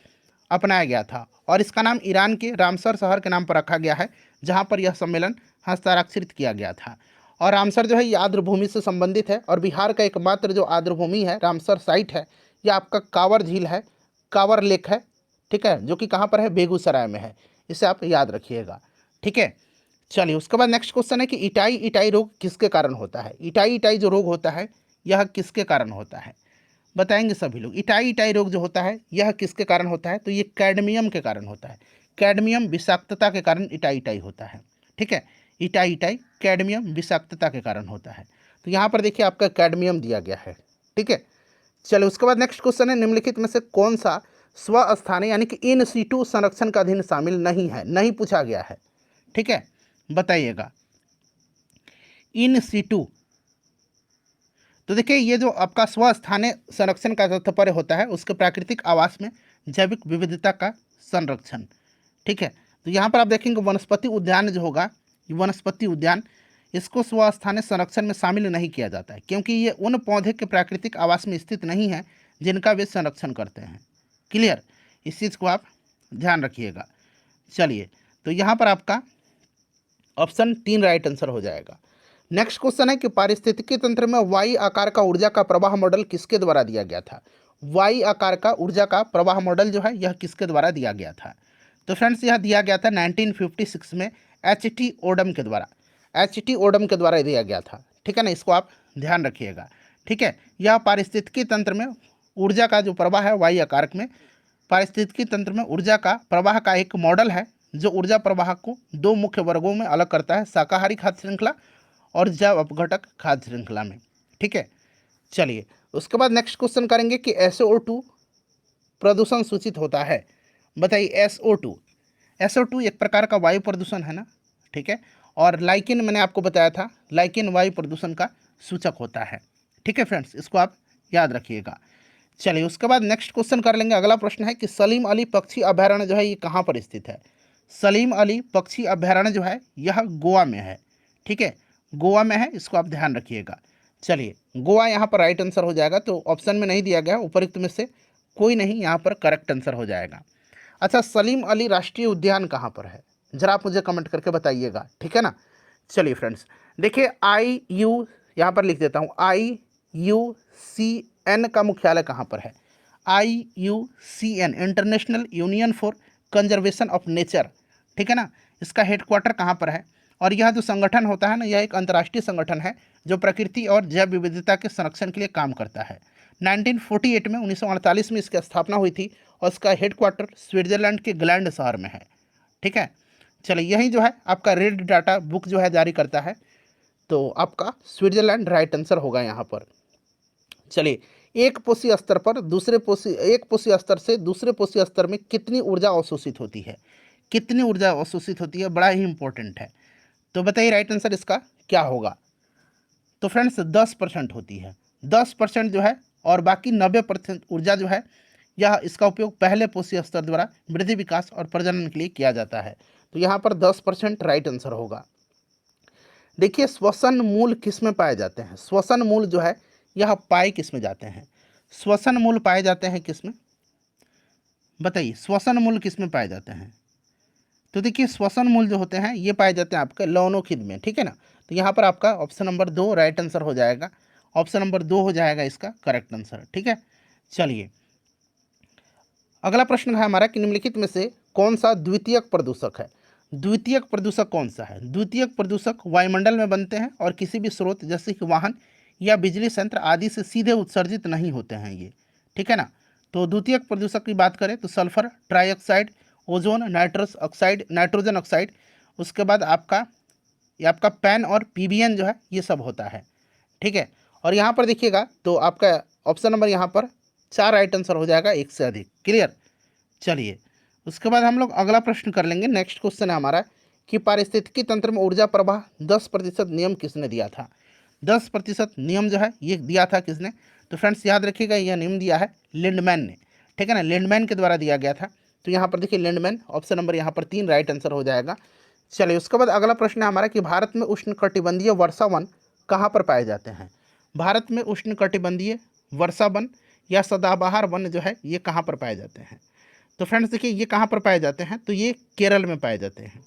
Speaker 1: अपनाया गया था और इसका नाम ईरान के रामसर शहर के नाम पर रखा गया है, जहाँ पर यह सम्मेलन हस्ताक्षरित किया गया था। और रामसर जो है ये आर्द्रभूमि से संबंधित है और बिहार का एकमात्र जो आर्द्रभूमि है रामसर साइट है, यह आपका कांवर झील है, कांवर लेक है, ठीक है, जो कि कहाँ पर है, बेगूसराय में है। इसे आप याद रखिएगा, ठीक है। चलिए उसके बाद नेक्स्ट क्वेश्चन है कि इटाई रोग किसके कारण होता है। इटाई जो रोग होता है यह किसके कारण होता है, बताएंगे सभी लोग। इटाई रोग जो होता है यह किसके कारण होता है, तो ये कैडमियम के कारण होता है। कैडमियम विषाक्तता के कारण इटाई होता है, ठीक है। इटाई कैडमियम विषाक्तता के कारण होता है। तो यहाँ पर देखिए आपका कैडमियम दिया गया है, ठीक है। चलिए उसके बाद नेक्स्ट क्वेश्चन है, निम्नलिखित में से कौन सा स्वस्थानीय यानी कि इन सीटू संरक्षण का अधीन शामिल नहीं है, नहीं पूछा गया है, ठीक है, बताइएगा। इन सीटू, तो देखिए ये जो आपका स्वस्थानीय संरक्षण का तात्पर्य होता है उसके प्राकृतिक आवास में जैविक विविधता का संरक्षण, ठीक है। तो यहाँ पर आप देखेंगे वनस्पति उद्यान जो होगा, ये वनस्पति उद्यान, इसको स्वस्थानीय संरक्षण में शामिल नहीं किया जाता है क्योंकि ये उन पौधे के प्राकृतिक आवास में स्थित नहीं है जिनका वे संरक्षण करते हैं। क्लियर, इस चीज़ को आप ध्यान रखिएगा। चलिए तो यहाँ पर आपका ऑप्शन 3 राइट आंसर हो जाएगा। नेक्स्ट क्वेश्चन है कि पारिस्थितिकी तंत्र में वाई आकार का ऊर्जा का प्रवाह मॉडल किसके द्वारा दिया गया था। वाई आकार का ऊर्जा का प्रवाह मॉडल जो है यह किसके द्वारा दिया गया था, तो फ्रेंड्स यह दिया गया था 1956 में एच.टी. ओडम के द्वारा, एच.टी. ओडम के द्वारा दिया गया था, ठीक है ना, इसको आप ध्यान रखिएगा, ठीक है। यह पारिस्थितिकी तंत्र में ऊर्जा का जो प्रवाह है वाई आकार में, पारिस्थितिकी तंत्र में ऊर्जा का प्रवाह का एक मॉडल है जो ऊर्जा प्रवाह को 2 मुख्य वर्गों में अलग करता है, शाकाहारी खाद्य श्रृंखला और जैव अपघटक खाद्य श्रृंखला में, ठीक है। चलिए उसके बाद नेक्स्ट क्वेश्चन करेंगे कि SO2 प्रदूषण सूचित होता है, बताइए। SO2 एक प्रकार का वायु प्रदूषण है ना, ठीक है। और लाइकिन मैंने आपको बताया था, लाइकिन वायु प्रदूषण का सूचक होता है, ठीक है फ्रेंड्स, इसको आप याद रखिएगा। चलिए उसके बाद नेक्स्ट क्वेश्चन कर लेंगे। अगला प्रश्न है कि सलीम अली पक्षी अभयारण्य जो है ये कहाँ पर स्थित है। सलीम अली पक्षी अभयारण्य जो है यह गोवा में है, ठीक है, गोवा में है, इसको आप ध्यान रखिएगा। चलिए गोवा यहाँ पर राइट आंसर हो जाएगा, तो ऑप्शन में नहीं दिया गया, उपयुक्त में से कोई नहीं यहाँ पर करेक्ट आंसर हो जाएगा। अच्छा, सलीम अली राष्ट्रीय उद्यान कहाँ पर है, जरा आप मुझे कमेंट करके बताइएगा, ठीक है ना। चलिए फ्रेंड्स देखिए IU यहाँ पर लिख देता हूँ, IUCN का मुख्यालय कहाँ पर है। IUCN international union for conservation of nature, ठीक है ना, इसका हेडक्वार्टर कहाँ पर है। और यह जो संगठन होता है ना, यह एक अंतर्राष्ट्रीय संगठन है जो प्रकृति और जैव विविधता के संरक्षण के लिए काम करता है। 1948 में 1948 में इसकी स्थापना हुई थी और इसका हेडक्वार्टर स्विट्जरलैंड के ग्लैंड शहर में है, ठीक है। चलिए यही जो है आपका रेड डाटा बुक जो है जारी करता है, तो आपका स्विट्जरलैंड राइट आंसर होगा यहाँ पर। चलिए एक पोषी स्तर से दूसरे पोषी स्तर में कितनी ऊर्जा अवशोषित होती है, कितनी ऊर्जा अवशोषित होती है, बड़ा ही इंपॉर्टेंट है। तो बताइए राइट आंसर इसका क्या होगा। तो फ्रेंड्स 10% होती है, 10% जो है, और बाकी 90% ऊर्जा जो है यह इसका उपयोग पहले पोषी स्तर द्वारा वृद्धि विकास और प्रजनन के लिए किया जाता है। तो यहाँ पर 10% राइट आंसर होगा। देखिए श्वसन मूल किस में पाए जाते हैं, श्वसन मूल जो है यह पाए किस में जाते हैं, श्वसन मूल पाए जाते हैं किस में, बताइए श्वसन मूल किस में पाए जाते हैं। तो देखिए श्वसन मूल जो होते हैं ये पाए जाते हैं आपके लौनोखिद में, ठीक है ना। तो यहाँ पर आपका ऑप्शन नंबर 2 राइट आंसर हो जाएगा, ऑप्शन नंबर 2 हो जाएगा इसका करेक्ट आंसर, ठीक है। चलिए अगला प्रश्न है हमारा कि निम्नलिखित में से कौन सा द्वितीयक प्रदूषक है। द्वितीयक प्रदूषक कौन सा है। द्वितीयक प्रदूषक वायुमंडल में बनते हैं और किसी भी स्रोत जैसे कि वाहन या बिजली संयंत्र आदि से सीधे उत्सर्जित नहीं होते हैं ये, ठीक है ना। तो द्वितीयक प्रदूषक की बात करें तो sulphur trioxide, ozone, nitrogen oxide, उसके बाद ये आपका पैन और PBN जो है ये सब होता है, ठीक है। और यहाँ पर देखिएगा तो आपका ऑप्शन नंबर यहाँ पर 4 राइट आंसर हो जाएगा, 1 से अधिक। क्लियर। चलिए उसके बाद हम लोग अगला प्रश्न कर लेंगे। नेक्स्ट क्वेश्चन है हमारा कि पारिस्थितिकी तंत्र में ऊर्जा प्रवाह 10% नियम किसने दिया था। 10% नियम जो है ये दिया था किसने, तो फ्रेंड्स याद रखिएगा यह नियम दिया है लिंडमैन ने, ठीक है ना, लिंडमैन के द्वारा दिया गया था। तो यहाँ पर देखिए लिंडमैन, ऑप्शन नंबर यहाँ पर 3 राइट आंसर हो जाएगा। चलिए उसके बाद अगला प्रश्न है हमारा कि भारत में उष्णकटिबंधीय वर्षावन कहाँ पर पाए जाते हैं। भारत में उष्णकटिबंधीय वर्षावन या सदाबहार वन जो है ये कहाँ पर पाए जाते हैं? तो फ्रेंड्स देखिए ये कहाँ पर पाए जाते हैं, तो ये केरल में पाए जाते हैं।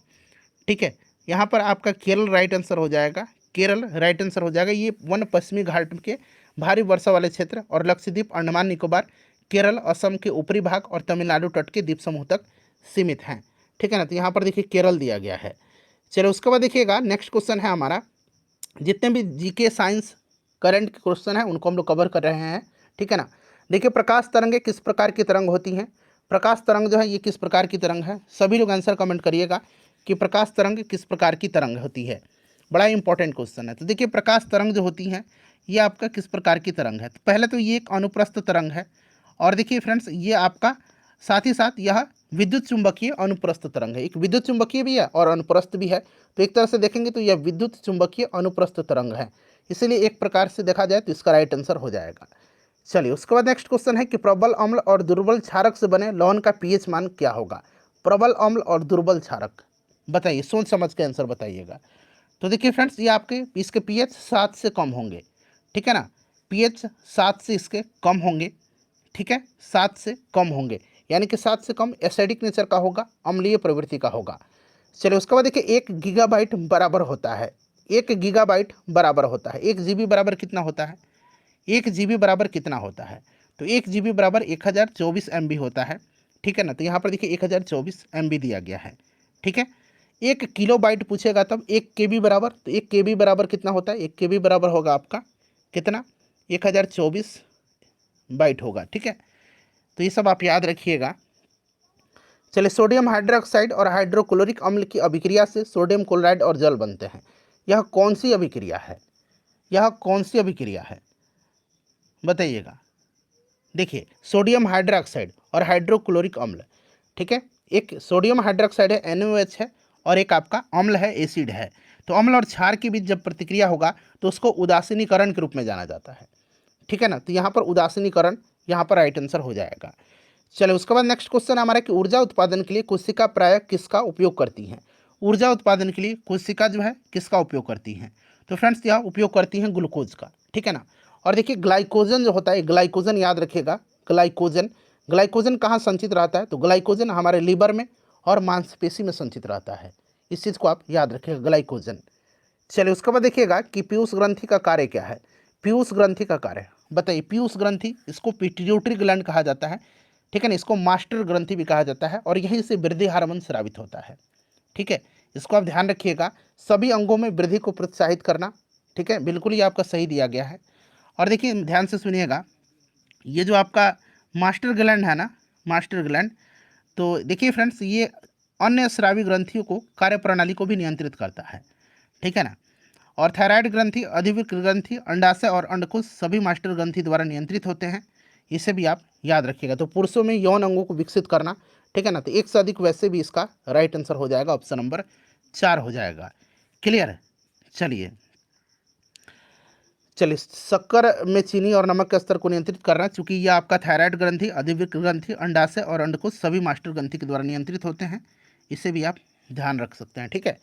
Speaker 1: ठीक है, यहाँ पर आपका केरल राइट आंसर हो जाएगा, केरल राइट आंसर हो जाएगा। ये वन पश्चिमी घाट के भारी वर्षा वाले क्षेत्र और लक्षद्वीप, अंडमान निकोबार, केरल, असम के ऊपरी भाग और तमिलनाडु तट के द्वीप समूह तक सीमित हैं। ठीक है ना, तो यहाँ पर देखिए केरल दिया गया है। चलो उसके बाद देखिएगा नेक्स्ट क्वेश्चन है हमारा, जितने भी जीके साइंस करंट के क्वेश्चन है उनको हम लोग कवर कर रहे हैं। ठीक है ना, देखिए प्रकाश तरंगें किस प्रकार की तरंग होती हैं? प्रकाश तरंग जो है ये किस प्रकार की तरंग है? सभी लोग आंसर कमेंट करिएगा कि प्रकाश तरंग किस प्रकार की तरंग होती है। बड़ा इंपॉर्टेंट क्वेश्चन है। तो देखिए प्रकाश तरंग जो होती हैं ये आपका किस प्रकार की तरंग है? तो पहले तो ये एक अनुप्रस्थ तरंग है, और देखिए फ्रेंड्स ये आपका साथ ही साथ यह विद्युत चुंबकीय अनुप्रस्थ तरंग है। एक विद्युत चुंबकीय भी है और अनुप्रस्थ भी है, तो एक तरह से देखेंगे तो यह विद्युत चुंबकीय अनुप्रस्थ तरंग है, इसलिए एक प्रकार से देखा जाए तो इसका राइट आंसर हो जाएगा। चलिए उसके बाद नेक्स्ट क्वेश्चन है कि प्रबल अम्ल और दुर्बल क्षारक से बने लवण का पीएच मान क्या होगा? प्रबल अम्ल और दुर्बल क्षारक, बताइए, सोच समझ के आंसर बताइएगा। तो देखिए फ्रेंड्स ये आपके इसके पीएच 7 से कम होंगे। ठीक है ना, पीएच 7 से इसके कम होंगे। ठीक है, 7 से कम होंगे, यानी कि 7 से कम एसिडिक नेचर का होगा, अम्लीय प्रवृत्ति का होगा। चलिए उसके बाद देखिए 1 गीगाबाइट बराबर होता है, 1 गीगाबाइट बराबर होता है, 1 जीबी बराबर कितना होता है? 1 जीबी बराबर कितना होता है? तो 1 जीबी बराबर 1024 MB होता है। ठीक है ना, तो यहाँ पर देखिए 1024 MB दिया गया है। ठीक है, 1 किलोबाइट पूछेगा तब 1 KB बराबर, तो 1 KB बराबर कितना होता है? 1 KB बराबर होगा आपका कितना? 1024 बाइट होगा। ठीक है, तो ये सब आप याद रखिएगा। चलिए सोडियम हाइड्रोक्साइड और हाइड्रोक्लोरिक अम्ल की अभिक्रिया से सोडियम क्लोराइड और जल बनते हैं, यह कौन सी अभिक्रिया है? यह कौन सी अभिक्रिया है बताइएगा। देखिए सोडियम हाइड्रोक्साइड और हाइड्रोक्लोरिक अम्ल, ठीक है, एक सोडियम हाइड्रोक्साइड है NaOH है, और एक आपका अम्ल है, एसिड है। तो अम्ल और क्षार के बीच जब प्रतिक्रिया होगा तो उसको उदासीनीकरण के रूप में जाना जाता है। ठीक है ना, तो यहाँ पर उदासीनीकरण यहाँ पर राइट आंसर हो जाएगा। चलिए उसके बाद नेक्स्ट क्वेश्चन हमारा कि ऊर्जा उत्पादन के लिए कोशिका प्राय किसका उपयोग करती हैं? ऊर्जा उत्पादन के लिए कोशिका जो है किसका उपयोग करती हैं? तो फ्रेंड्स यहाँ उपयोग करती हैं ग्लूकोज का। ठीक है ना, और देखिए ग्लाइकोजन जो होता है, ग्लाइकोजन याद रखिएगा, ग्लाइकोजन, ग्लाइकोजन कहाँ संचित रहता है? तो ग्लाइकोजन हमारे लीवर में और मांसपेशी में संचित रहता है, इस चीज़ को आप याद रखिएगा, ग्लाइकोजन। चलिए उसके बाद देखिएगा कि पीयूष ग्रंथि का कार्य क्या है? पीयूष ग्रंथि का कार्य बताइए। पीयूष ग्रंथि, इसको पिट्यूटरी ग्लैंड कहा जाता है। ठीक है ना, इसको मास्टर ग्रंथि भी कहा जाता है, और यहीं से वृद्धि हार्मोन स्रावित होता है। ठीक है, इसको आप ध्यान रखिएगा, सभी अंगों में वृद्धि को प्रोत्साहित करना। ठीक है, बिल्कुल ये आपका सही दिया गया है। और देखिए ध्यान से सुनिएगा, ये जो आपका मास्टर ग्लैंड है ना, मास्टर ग्लैंड, तो देखिए फ्रेंड्स ये अन्य स्रावी ग्रंथियों को, कार्यप्रणाली को भी नियंत्रित करता है। ठीक है ना, और थायराइड ग्रंथि, अधिवृक्क ग्रंथि, अंडाशय और अंडकोश सभी मास्टर ग्रंथि द्वारा नियंत्रित होते हैं, इसे भी आप याद रखिएगा। तो पुरुषों में यौन अंगों को विकसित करना, ठीक है ना, तो एक से अधिक, वैसे भी इसका राइट आंसर हो जाएगा, ऑप्शन नंबर 4 हो जाएगा। क्लियर है? चलिए शक्कर में चीनी और नमक के स्तर को नियंत्रित करना, चूंकि यह आपका थायराइड ग्रंथि, अधिवृक्क ग्रंथि, अंडाशय और अंडकोश सभी मास्टर ग्रंथि के द्वारा नियंत्रित होते हैं, इसे भी आप ध्यान रख सकते हैं। ठीक है,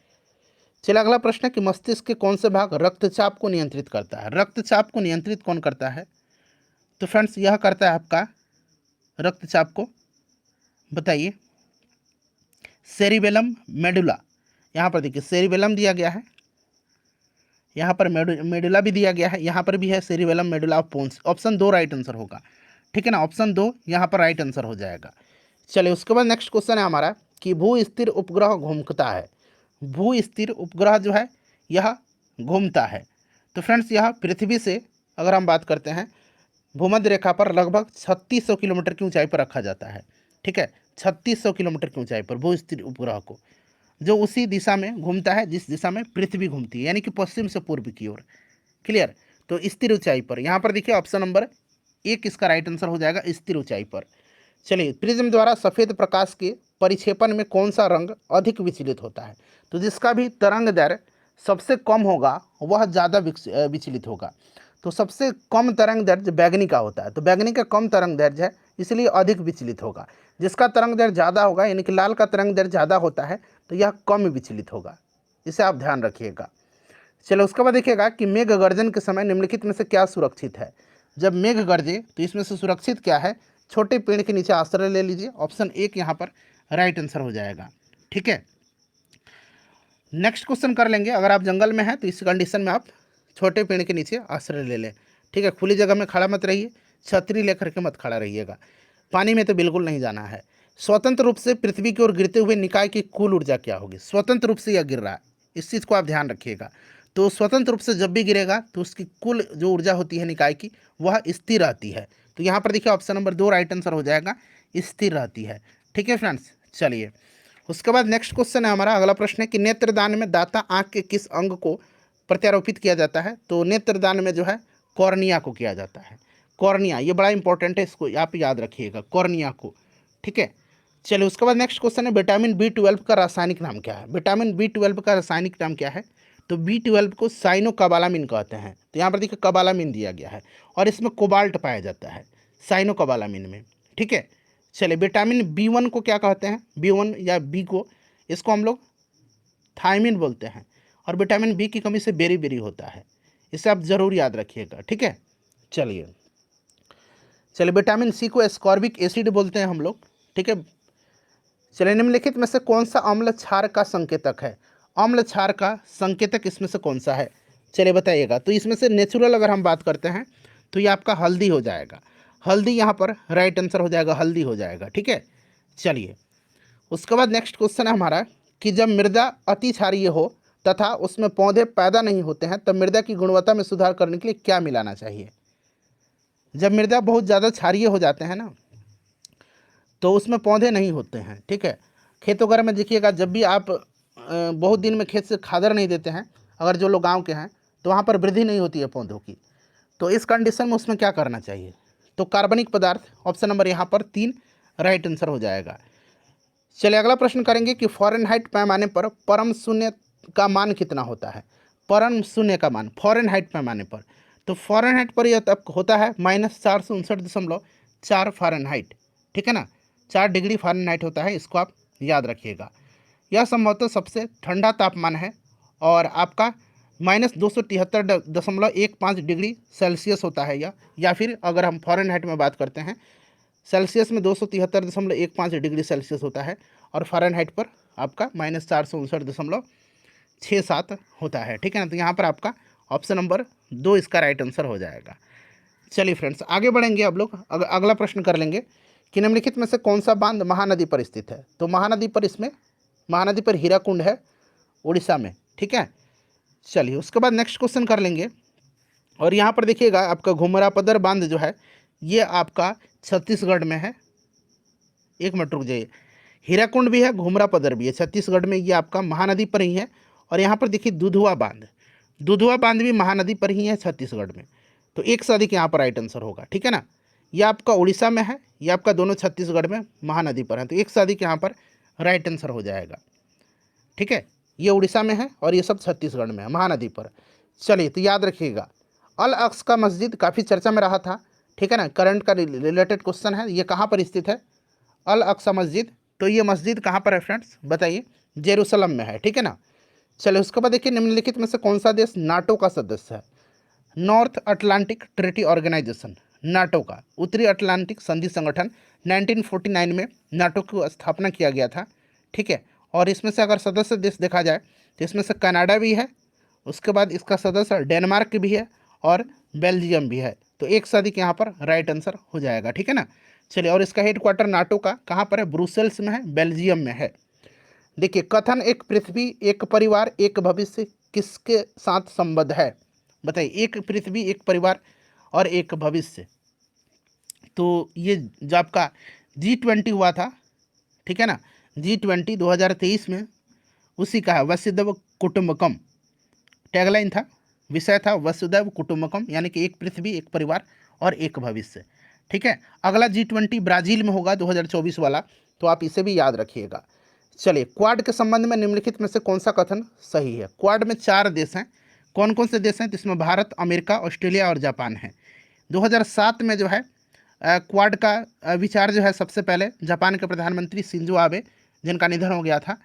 Speaker 1: चलिए अगला प्रश्न है कि मस्तिष्क के कौन से भाग रक्तचाप को नियंत्रित करता है? रक्तचाप को नियंत्रित कौन करता है? तो फ्रेंड्स यह करता है आपका रक्तचाप को, बताइए, सेरिबेलम मेडुला। यहाँ पर देखिए सेरिबेलम दिया गया है, यहाँ पर मेडुला भी दिया गया है, यहाँ पर भी है cerebellum medulla of pons. Option 2 right answer होगा। ठीक है ना, ऑप्शन 2 यहाँ पर राइट आंसर हो जाएगा। चलिए उसके बाद नेक्स्ट क्वेश्चन है हमारा कि भू स्थिर उपग्रह घूमता है। भू स्थिर उपग्रह जो है यह घूमता है। तो फ्रेंड्स यह पृथ्वी से अगर हम बात करते हैं, भूमध्य रेखा पर लगभग 3600 किलोमीटर की ऊंचाई पर रखा जाता है। ठीक है, 3600 किलोमीटर की ऊंचाई पर भू स्थिर उपग्रह को, जो उसी दिशा में घूमता है जिस दिशा में पृथ्वी घूमती है, यानी कि पश्चिम से पूर्व की ओर। क्लियर? तो स्थिर ऊंचाई पर, यहाँ पर देखिए ऑप्शन नंबर 1 इसका राइट आंसर हो जाएगा, स्थिर ऊंचाई पर। चलिए प्रिज्म द्वारा सफ़ेद प्रकाश के परिक्षेपण में कौन सा रंग अधिक विचलित होता है? तो जिसका भी तरंग दैर्घ्य सबसे कम होगा वह ज़्यादा विचलित होगा। तो सबसे कम तरंग दैर्घ्य बैगनी का होता है, तो बैगनी का कम तरंग दैर्घ्य है, इसलिए अधिक विचलित होगा। जिसका तरंग दैर्घ्य ज़्यादा होगा, यानी कि लाल का तरंग दैर्घ्य ज़्यादा होता है, तो यह कम विचलित होगा, इसे आप ध्यान रखिएगा। चलो उसके बाद देखिएगा कि मेघ गर्जन के समय निम्नलिखित में से क्या सुरक्षित है। जब मेघ गरजे तो इसमें से सुरक्षित क्या है, छोटे पेड़ के नीचे आश्रय ले लीजिए। ऑप्शन एक यहाँ पर राइट आंसर हो जाएगा। ठीक है, नेक्स्ट क्वेश्चन कर लेंगे। अगर आप जंगल में हैं तो इस कंडीशन में आप छोटे पेड़ के नीचे आश्रय ले लें। ठीक है, खुली जगह में खड़ा मत रहिए, छतरी लेकर के मत खड़ा रहिएगा, पानी में तो बिल्कुल नहीं जाना है। स्वतंत्र रूप से पृथ्वी की ओर गिरते हुए निकाय की कुल ऊर्जा क्या होगी। स्वतंत्र रूप से यह गिर रहा है, इस चीज़ को आप ध्यान रखिएगा। तो स्वतंत्र रूप से जब भी गिरेगा तो उसकी कुल जो ऊर्जा होती है निकाय की वह स्थिर रहती है। तो यहाँ पर देखिए ऑप्शन नंबर 2 राइट आंसर हो जाएगा, स्थिर रहती है। ठीक है फ्रेंड्स, चलिए उसके बाद नेक्स्ट क्वेश्चन है हमारा। अगला प्रश्न है कि नेत्रदान में दाता आँख के किस अंग को प्रत्यारोपित किया जाता है। तो नेत्रदान में जो है कॉर्निया को किया जाता है। कॉर्निया ये बड़ा इंपॉर्टेंट है, इसको आप याद रखिएगा, कॉर्निया को। ठीक है, चलिए उसके बाद नेक्स्ट क्वेश्चन है विटामिन B12 का रासायनिक नाम क्या है। विटामिन B12 का रासायनिक नाम क्या है। तो B12 को साइनोकोबालामिन कहते हैं। तो यहाँ पर देखिए कोबालामिन दिया गया है और इसमें कोबाल्ट पाया जाता है साइनोकोबालामिन में। ठीक है, चलिए विटामिन B1 को क्या कहते हैं, B1 या बी को, इसको हम लोग थायमिन बोलते हैं। और विटामिन बी की कमी से बेरी बेरी होता है, इसे आप ज़रूर याद रखिएगा। ठीक है, चलिए विटामिन सी को एस्कॉर्बिक एसिड बोलते हैं हम लोग। ठीक है, चलिए निम्नलिखित में से कौन सा अम्ल क्षार का संकेतक है। अम्ल क्षार का संकेतक इसमें से कौन सा है, चलिए बताइएगा। तो इसमें से नेचुरल अगर हम बात करते हैं तो ये आपका हल्दी हो जाएगा। हल्दी यहाँ पर राइट आंसर हो जाएगा, हल्दी हो जाएगा। ठीक है, चलिए उसके बाद नेक्स्ट क्वेश्चन है हमारा कि जब मृदा अति क्षारीय हो तथा उसमें पौधे पैदा नहीं होते हैं तब मृदा की गुणवत्ता में सुधार करने के लिए क्या मिलाना चाहिए। जब मृदा बहुत ज़्यादा क्षारीय हो जाते हैं ना तो उसमें पौधे नहीं होते हैं। ठीक है, खेत वगैरह में देखिएगा जब भी आप बहुत दिन में खेत से खादर नहीं देते हैं, अगर जो लोग गांव के हैं, तो वहाँ पर वृद्धि नहीं होती है पौधों की। तो इस कंडीशन में उसमें क्या करना चाहिए। तो कार्बनिक पदार्थ, ऑप्शन नंबर यहाँ पर 3 राइट आंसर हो जाएगा। चलिए अगला प्रश्न करेंगे कि फ़ारेनहाइट पैमाने पर परम शून्य का मान कितना होता है। परम शून्य का मान फ़ारेनहाइट पैमाने पर, तो फ़ारेनहाइट पर यह तब होता है -459.4 फ़ारेनहाइट। ठीक है ना, 4 डिग्री फ़ारेनहाइट होता है, इसको आप याद रखिएगा। यह संभवतः सबसे ठंडा तापमान है और आपका -273.15 डिग्री सेल्सियस होता है यह। या फिर अगर हम फ़ारेनहाइट में बात करते हैं, सेल्सियस में 273.15 डिग्री सेल्सियस होता है और फ़ारेनहाइट पर आपका -459.67 होता है। ठीक है ना, तो यहाँ पर आपका ऑप्शन नंबर 2 इसका राइट आंसर हो जाएगा। चलिए फ्रेंड्स आगे बढ़ेंगे। अब लोग अगला प्रश्न कर लेंगे कि निम्नलिखित में से कौन सा बांध महानदी पर स्थित है। तो महानदी पर हीराकुंड है उड़ीसा में। ठीक है, चलिए उसके बाद नेक्स्ट क्वेश्चन कर लेंगे। और यहाँ पर देखिएगा आपका घुमरापदर बांध जो है ये आपका छत्तीसगढ़ में है। एक मिनट रुक जाइए, हीराकुंड भी है, घुमरापदर भी है, छत्तीसगढ़ में, ये आपका महानदी पर ही है। और यहाँ पर देखिए दुधवा बांध भी महानदी पर ही है छत्तीसगढ़ में। तो एक से अधिक यहाँ पर राइट आंसर होगा। ठीक है ना, ये आपका उड़ीसा में है, ये आपका दोनों छत्तीसगढ़ में महानदी पर है। तो एक से अधिक यहाँ पर राइट आंसर हो जाएगा। ठीक है, ये उड़ीसा में है और ये सब छत्तीसगढ़ में है महानदी पर। चलिए तो याद रखिएगा, अल अक्स का मस्जिद काफ़ी चर्चा में रहा था। ठीक है ना, करंट का रिलेटेड क्वेश्चन है। ये कहाँ पर स्थित है अल अक्सा मस्जिद। तो ये मस्जिद कहाँ पर है फ्रेंड्स, बताइए। जेरूसलम में है। ठीक है ना, चलिए उसके बाद देखिए निम्नलिखित में से कौन सा देश नाटो का सदस्य है। North Atlantic Treaty Organization, NATO का उत्तरी अटलांटिक संधि संगठन 1949 में नाटो की स्थापना किया गया था। ठीक है, और इसमें से अगर सदस्य देश देखा जाए तो इसमें से कनाडा भी है, उसके बाद इसका सदस्य डेनमार्क भी है और बेल्जियम भी है। तो एक से अधिक यहाँ पर राइट आंसर हो जाएगा। ठीक है ना, चलिए और इसका हेडक्वार्टर नाटो का कहाँ पर है, ब्रुसेल्स में है, बेल्जियम में है। देखिए कथन एक पृथ्वी एक परिवार एक भविष्य किसके साथ संबद्ध है, बताइए। एक पृथ्वी एक परिवार और एक भविष्य, तो ये जो आपका G20 हुआ था, ठीक है ना, G20 2023 में, उसी का है वसुधैव कुटुंबकम। टैगलाइन था, विषय था वसुधैव कुटुंबकम, यानी कि एक पृथ्वी एक परिवार और एक भविष्य। ठीक है, अगला G20 ब्राज़ील में होगा 2024 वाला, तो आप इसे भी याद रखिएगा। चलिए क्वाड के संबंध में निम्नलिखित में से कौन सा कथन सही है। क्वाड में 4 देश हैं, कौन कौन से देश हैं, तो इसमें भारत, अमेरिका, ऑस्ट्रेलिया और जापान है। 2007 में जो है क्वाड का विचार जो है सबसे पहले जापान के प्रधानमंत्री शिंजो आबे, जिनका निधन हो गया था,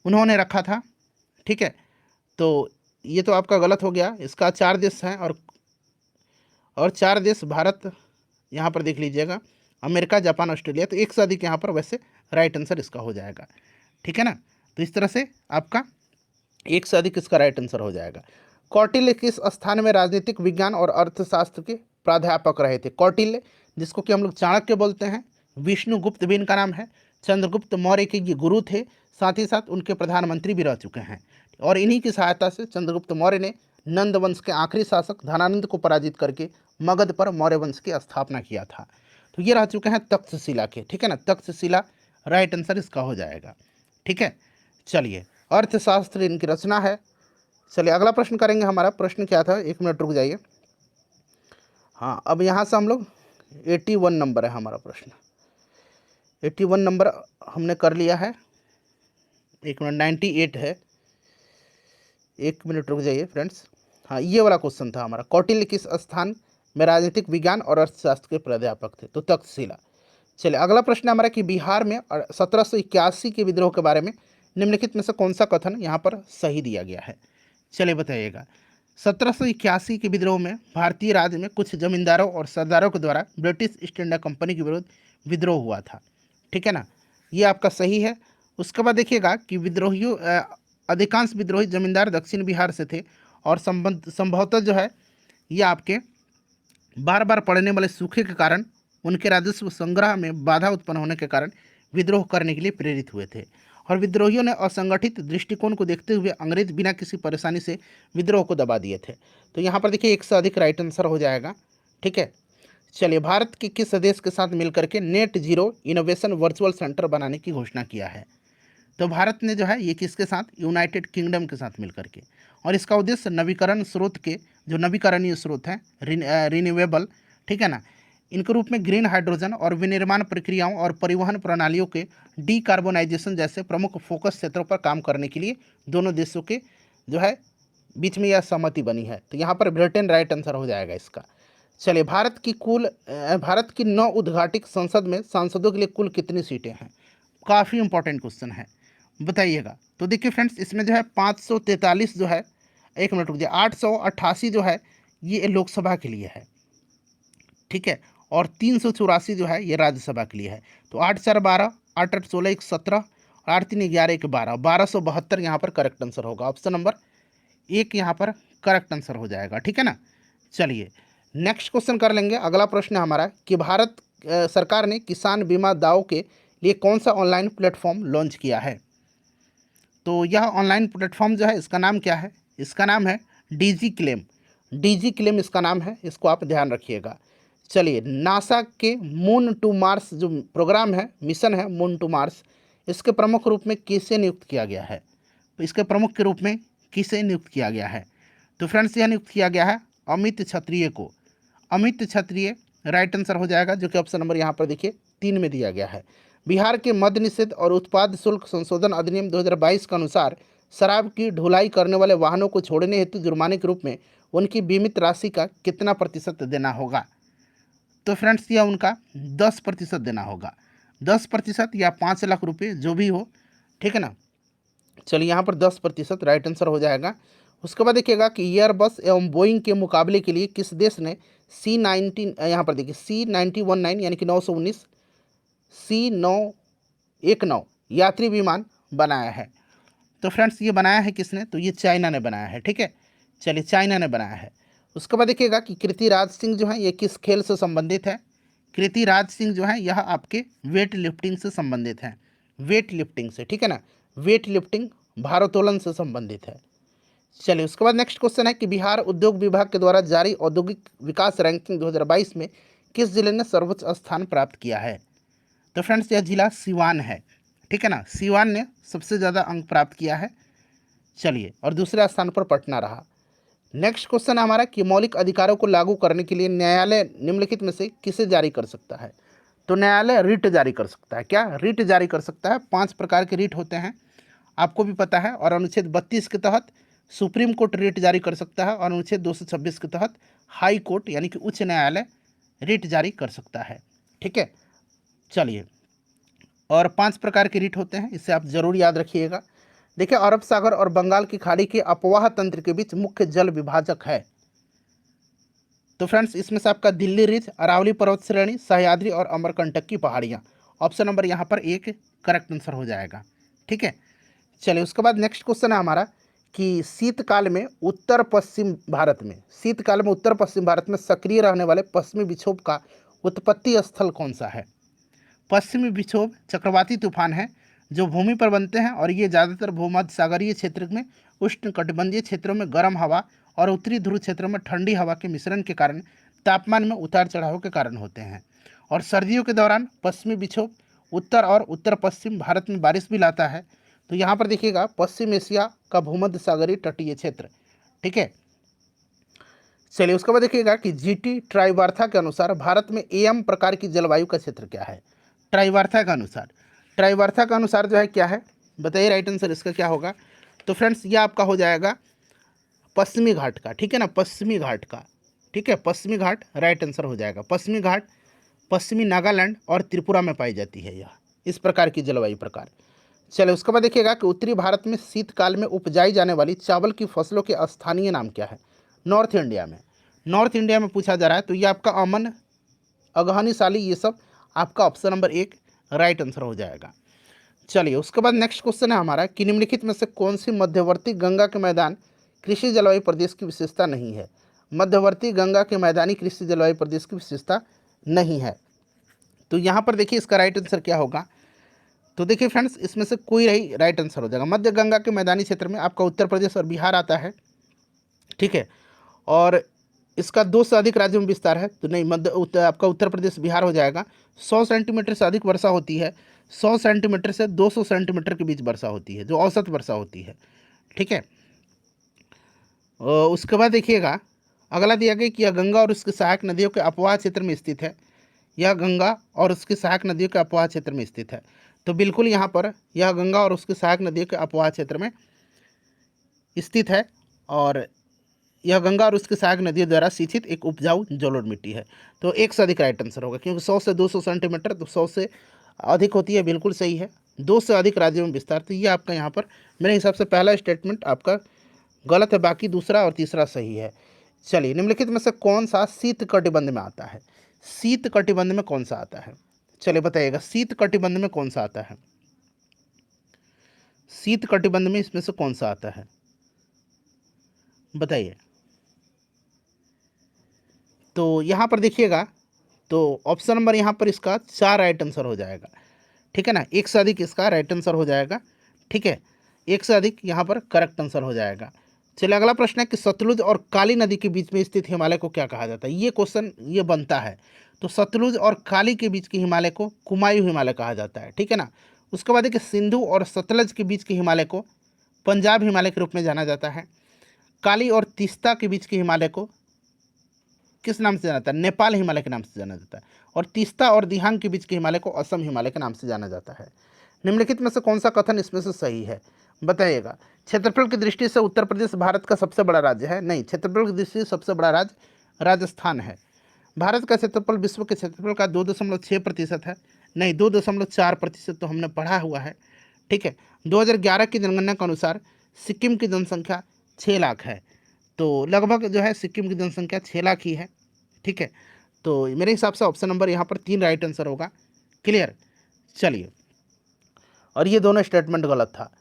Speaker 1: उन्होंने रखा था। ठीक है, तो ये तो आपका गलत हो गया, इसका 4 देश हैं और 4 देश भारत, यहाँ पर देख लीजिएगा, अमेरिका, जापान, ऑस्ट्रेलिया। तो एक से अधिक यहाँ पर वैसे राइट आंसर इसका हो जाएगा, ठीक है ना। तो इस तरह से आपका एक से अधिक इसका राइट आंसर हो जाएगा। कौटिल्य किस स्थान में राजनीतिक विज्ञान और अर्थशास्त्र के प्राध्यापक रहे थे? कौटिल्य, जिसको कि हम लोग चाणक्य बोलते हैं, विष्णुगुप्त भी इनका नाम है, चंद्रगुप्त मौर्य के ये गुरु थे, साथ ही साथ उनके प्रधानमंत्री भी रह चुके हैं। और इन्हीं की सहायता से चंद्रगुप्त मौर्य ने नंद वंश के आखिरी शासक धनानंद को पराजित करके मगध पर मौर्य वंश की स्थापना किया था। तो ये रह चुके हैं तक्षशिला के, ठीक है ना। तक्षशिला राइट आंसर इसका हो जाएगा, ठीक है। चलिए, अर्थशास्त्र इनकी रचना है। चलिए अगला प्रश्न करेंगे। हमारा प्रश्न क्या था, 1 मिनट रुक जाइए। हाँ, अब यहाँ से हम लोग 81 नंबर है हमारा प्रश्न, 81 नंबर हमने कर लिया है। 1 मिनट, 98 है, 1 मिनट रुक जाइए फ्रेंड्स। हाँ, ये वाला क्वेश्चन था हमारा, कौटिल्य किस स्थान में राजनीतिक विज्ञान और अर्थशास्त्र के प्राध्यापक थे? तो तक्षशिला। चलिए अगला प्रश्न है हमारा कि बिहार में 1781 के विद्रोह के बारे में निम्नलिखित में से कौन सा कथन यहाँ पर सही दिया गया है? चलिए बताइएगा। 1781 के विद्रोह में भारतीय राज्य में कुछ जमींदारों और सरदारों के द्वारा ब्रिटिश ईस्ट इंडिया कंपनी के विरुद्ध विद्रोह हुआ था, ठीक है ना। ये आपका सही है। उसके बाद देखिएगा कि विद्रोहियों अधिकांश विद्रोही जमींदार दक्षिण बिहार से थे और संभवतः जो है ये आपके बार बार पड़ने वाले सूखे के कारण, उनके राजस्व संग्रह में बाधा उत्पन्न होने के कारण विद्रोह करने के लिए प्रेरित हुए थे। और विद्रोहियों ने असंगठित दृष्टिकोण को देखते हुए अंग्रेज बिना किसी परेशानी से विद्रोह को दबा दिए थे। तो यहाँ पर देखिए 1 से अधिक राइट आंसर हो जाएगा, ठीक है। चलिए, भारत के किस देश के साथ मिलकर के net zero innovation virtual centre बनाने की घोषणा किया है? तो भारत ने जो है ये किसके साथ, यूनाइटेड किंगडम के साथ मिलकर के। और इसका उद्देश्य नवीकरण स्रोत के, जो नवीकरणीय स्रोत हैं, रिन्यूएबल, ठीक है ना, इनके रूप में ग्रीन हाइड्रोजन और विनिर्माण प्रक्रियाओं और परिवहन प्रणालियों के डीकार्बोनाइजेशन जैसे प्रमुख फोकस क्षेत्रों पर काम करने के लिए दोनों देशों के जो है बीच में यह सहमति बनी है। तो यहाँ पर ब्रिटेन राइट आंसर हो जाएगा इसका। चलिए, भारत की 9 उद्घाटित संसद में सांसदों के लिए कुल कितनी सीटें हैं? काफ़ी इंपॉर्टेंट क्वेश्चन है, बताइएगा। तो देखिए फ्रेंड्स, इसमें जो है 543 जो है, 1 मिनट रुक जाए, 888 जो है ये लोकसभा के लिए है, ठीक है। और 384 जो है ये राज्यसभा के लिए है। तो 8 4 12, 8 8 16 1 17, 8 3 11 1 12, 1272 यहाँ पर करेक्ट आंसर होगा। ऑप्शन नंबर 1 यहाँ पर करेक्ट आंसर हो जाएगा, ठीक है ना। चलिए नेक्स्ट क्वेश्चन कर लेंगे। अगला प्रश्न है हमारा कि भारत सरकार ने किसान बीमा दावों के लिए कौन सा ऑनलाइन प्लेटफॉर्म लॉन्च किया है? तो यह ऑनलाइन प्लेटफॉर्म जो है इसका नाम क्या है? इसका नाम है डीजी क्लेम। डीजी क्लेम इसका नाम है, इसको आप ध्यान रखिएगा। चलिए, नासा के मून टू मार्स जो प्रोग्राम है, मिशन है मून टू मार्स, इसके प्रमुख रूप में किसे नियुक्त किया गया है? तो इसके प्रमुख के रूप में किसे नियुक्त किया गया है? तो फ्रेंड्स, यह नियुक्त किया गया है अमित क्षत्रिय को। अमित क्षत्रिय राइट आंसर हो जाएगा, जो कि ऑप्शन नंबर यहाँ पर देखिए 3 में दिया गया है। बिहार के मद्य निषेध और उत्पाद शुल्क संशोधन अधिनियम 2022 के अनुसार शराब की ढुलाई करने वाले वाहनों को छोड़ने हेतु जुर्माने के रूप में उनकी बीमित राशि का कितना प्रतिशत देना होगा? तो फ्रेंड्स, यह उनका 10% देना होगा, 10% या 5 लाख रुपये जो भी हो, ठीक है ना। चलिए, यहाँ पर 10% राइट आंसर हो जाएगा। उसके बाद देखिएगा कि एयरबस एवं बोइंग के मुकाबले के लिए किस देश ने C19, यहाँ पर देखिए C919 यानी कि 919 C919 यात्री विमान बनाया है। तो फ्रेंड्स, ये बनाया है किसने? तो ये चाइना ने बनाया है, ठीक है। चलिए, चाइना ने बनाया है। उसके बाद देखिएगा कि कृतिराज सिंह जो है ये किस खेल से संबंधित है? कृतिराज सिंह जो है यह आपके वेट लिफ्टिंग से संबंधित है, वेट लिफ्टिंग से, ठीक है ना, वेट लिफ्टिंग भारोत्तोलन से संबंधित है। चलिए, उसके बाद नेक्स्ट क्वेश्चन है कि बिहार उद्योग विभाग के द्वारा जारी औद्योगिक विकास रैंकिंग 2022 में किस जिले ने सर्वोच्च स्थान प्राप्त किया है? तो फ्रेंड्स, यह जिला सिवान है, ठीक है ना, सिवान ने सबसे ज़्यादा अंक प्राप्त किया है। चलिए, और दूसरे स्थान पर पटना रहा। नेक्स्ट क्वेश्चन है हमारा कि मौलिक अधिकारों को लागू करने के लिए न्यायालय निम्नलिखित में से किसे जारी कर सकता है? तो न्यायालय रिट जारी कर सकता है। क्या रिट जारी कर सकता है? 5 प्रकार के रिट होते हैं, आपको भी पता है। और अनुच्छेद 32 के तहत सुप्रीम कोर्ट रिट जारी कर सकता है, और अनुच्छेद 226 के तहत हाई कोर्ट यानी कि उच्च न्यायालय रिट जारी कर सकता है, ठीक है। चलिए, और 5 प्रकार के रिट होते हैं, इसे आप जरूर याद रखिएगा। देखिए अरब सागर और बंगाल की खाड़ी के अपवाह तंत्र के बीच मुख्य जल विभाजक है। तो फ्रेंड्स इसमें से आपका दिल्ली रिज, अरावली पर्वत श्रेणी, सह्याद्री और अमरकंटक की पहाड़ियाँ। ऑप्शन नंबर यहाँ पर एक करेक्ट आंसर हो जाएगा। ठीक है, चलिए उसके बाद नेक्स्ट क्वेश्चन है हमारा कि शीतकाल में उत्तर पश्चिम भारत में, शीतकाल में उत्तर पश्चिम भारत में सक्रिय रहने वाले पश्चिमी विक्षोभ का उत्पत्ति स्थल कौन सा है? पश्चिमी विक्षोभ चक्रवाती तूफान है जो भूमि पर बनते हैं और ये ज़्यादातर भूमध्य सागरीय क्षेत्र में उष्णकटिबंधीय क्षेत्रों में गर्म हवा और उत्तरी ध्रुव क्षेत्रों में ठंडी हवा के मिश्रण के कारण तापमान में उतार चढ़ाव के कारण होते हैं। और सर्दियों के दौरान पश्चिमी विक्षोभ उत्तर और उत्तर पश्चिम भारत में बारिश भी लाता है। तो यहाँ पर देखिएगा पश्चिम एशिया का भूमध्य सागरीय तटीय क्षेत्र। ठीक है, चलिए उसके बाद देखिएगा कि जीटी ट्राइवार्था के अनुसार भारत में एम प्रकार की जलवायु का क्षेत्र क्या है? ट्राइवार्था के अनुसार, ट्राइवार्था के अनुसार जो है क्या है बताइए, राइट आंसर इसका क्या होगा? तो फ्रेंड्स ये आपका हो जाएगा पश्चिमी घाट का। ठीक है ना, पश्चिमी घाट का। ठीक है, पश्चिमी घाट राइट आंसर हो जाएगा। पश्चिमी घाट पश्चिमी नागालैंड और त्रिपुरा में पाई जाती है यह इस प्रकार की जलवायु प्रकार। चलिए उसके बाद देखिएगा कि उत्तरी भारत में शीतकाल में उपजाई जाने वाली चावल की फसलों के स्थानीय नाम क्या है? नॉर्थ इंडिया में, नॉर्थ इंडिया में पूछा जा रहा है। तो ये आपका अमन, अगहनी साली, ये सब आपका ऑप्शन नंबर एक राइट आंसर हो जाएगा। चलिए उसके बाद नेक्स्ट क्वेश्चन है हमारा कि निम्नलिखित में से कौन सी मध्यवर्ती गंगा के मैदान कृषि जलवायु प्रदेश की विशेषता नहीं है? मध्यवर्ती गंगा के मैदानी कृषि जलवायु प्रदेश की विशेषता नहीं है। तो यहाँ पर देखिए इसका राइट आंसर क्या होगा? तो देखिए फ्रेंड्स इसमें से कोई रही राइट आंसर हो जाएगा। मध्य गंगा के मैदानी क्षेत्र में आपका उत्तर प्रदेश और बिहार आता है। ठीक है, और इसका 2 से अधिक राज्यों में विस्तार है। तो नहीं, आपका उत्तर प्रदेश बिहार हो जाएगा। 100 सेंटीमीटर से अधिक वर्षा होती है। 100 सेंटीमीटर से 200 सेंटीमीटर के बीच वर्षा होती है, जो औसत वर्षा होती है। ठीक है, उसके बाद देखिएगा अगला दिया गया कि यह गंगा और उसकी सहायक नदियों के अपवाह क्षेत्र में स्थित है। यह गंगा और उसकी सहायक नदियों के अपवाह क्षेत्र में स्थित है। तो बिल्कुल यहाँ पर यह गंगा और उसकी सहायक नदियों के अपवाह क्षेत्र में स्थित है और यह गंगा और उसकी सहायक नदियों द्वारा सिंचित एक उपजाऊ जलोढ़ मिट्टी है। तो एक से अधिक राइट आंसर होगा, क्योंकि 100 से 200 सेंटीमीटर, तो 100 से अधिक होती है, बिल्कुल सही है। 2 से अधिक राज्यों में विस्तार, तो ये आपका यहाँ पर मेरे हिसाब से पहला स्टेटमेंट आपका गलत है, बाकी दूसरा और तीसरा सही है। चलिए निम्नलिखित में से कौन सा शीत कटिबंध में आता है? शीत कटिबंध में कौन सा आता है? चलिए बताइएगा, शीत कटिबंध में कौन सा आता है? शीत कटिबंध में इसमें से कौन सा आता है बताइए। तो यहाँ पर देखिएगा, तो ऑप्शन नंबर यहाँ पर इसका 4 राइट आंसर हो जाएगा। ठीक है ना, एक से अधिक इसका राइट आंसर हो जाएगा। ठीक है, एक से अधिक यहाँ पर करेक्ट आंसर हो जाएगा। चलिए अगला प्रश्न है कि सतलुज और काली नदी के बीच में स्थित हिमालय को क्या कहा जाता है? ये क्वेश्चन ये बनता है। तो सतलुज और काली के बीच के हिमालय को कुमायूं हिमालय कहा जाता है। ठीक है ना, उसके बाद देखिए सिंधु और सतलज के बीच के हिमालय को पंजाब हिमालय के रूप में जाना जाता है। काली और तीस्ता के बीच के हिमालय को किस नाम से जाना जाता है? नेपाल हिमालय के नाम से जाना जाता है। और तीस्ता और दिहांग के बीच के हिमालय को असम हिमालय के नाम से जाना जाता है। निम्नलिखित में से कौन सा कथन इसमें से सही है बताइएगा। क्षेत्रफल की दृष्टि से उत्तर प्रदेश भारत का सबसे बड़ा राज्य है? नहीं, क्षेत्रफल की दृष्टि से सबसे बड़ा राज्य राजस्थान है। भारत का क्षेत्रफल विश्व के क्षेत्रफल का 2.6% है? नहीं, 2.4% तो हमने पढ़ा हुआ है। ठीक है, 2011 की जनगणना के अनुसार सिक्किम की जनसंख्या 6 लाख है। तो लगभग जो है सिक्किम की जनसंख्या 6 लाख ही है। ठीक है, तो मेरे हिसाब से ऑप्शन नंबर यहाँ पर 3 राइट आंसर होगा। क्लियर, चलिए, और ये दोनों स्टेटमेंट गलत था।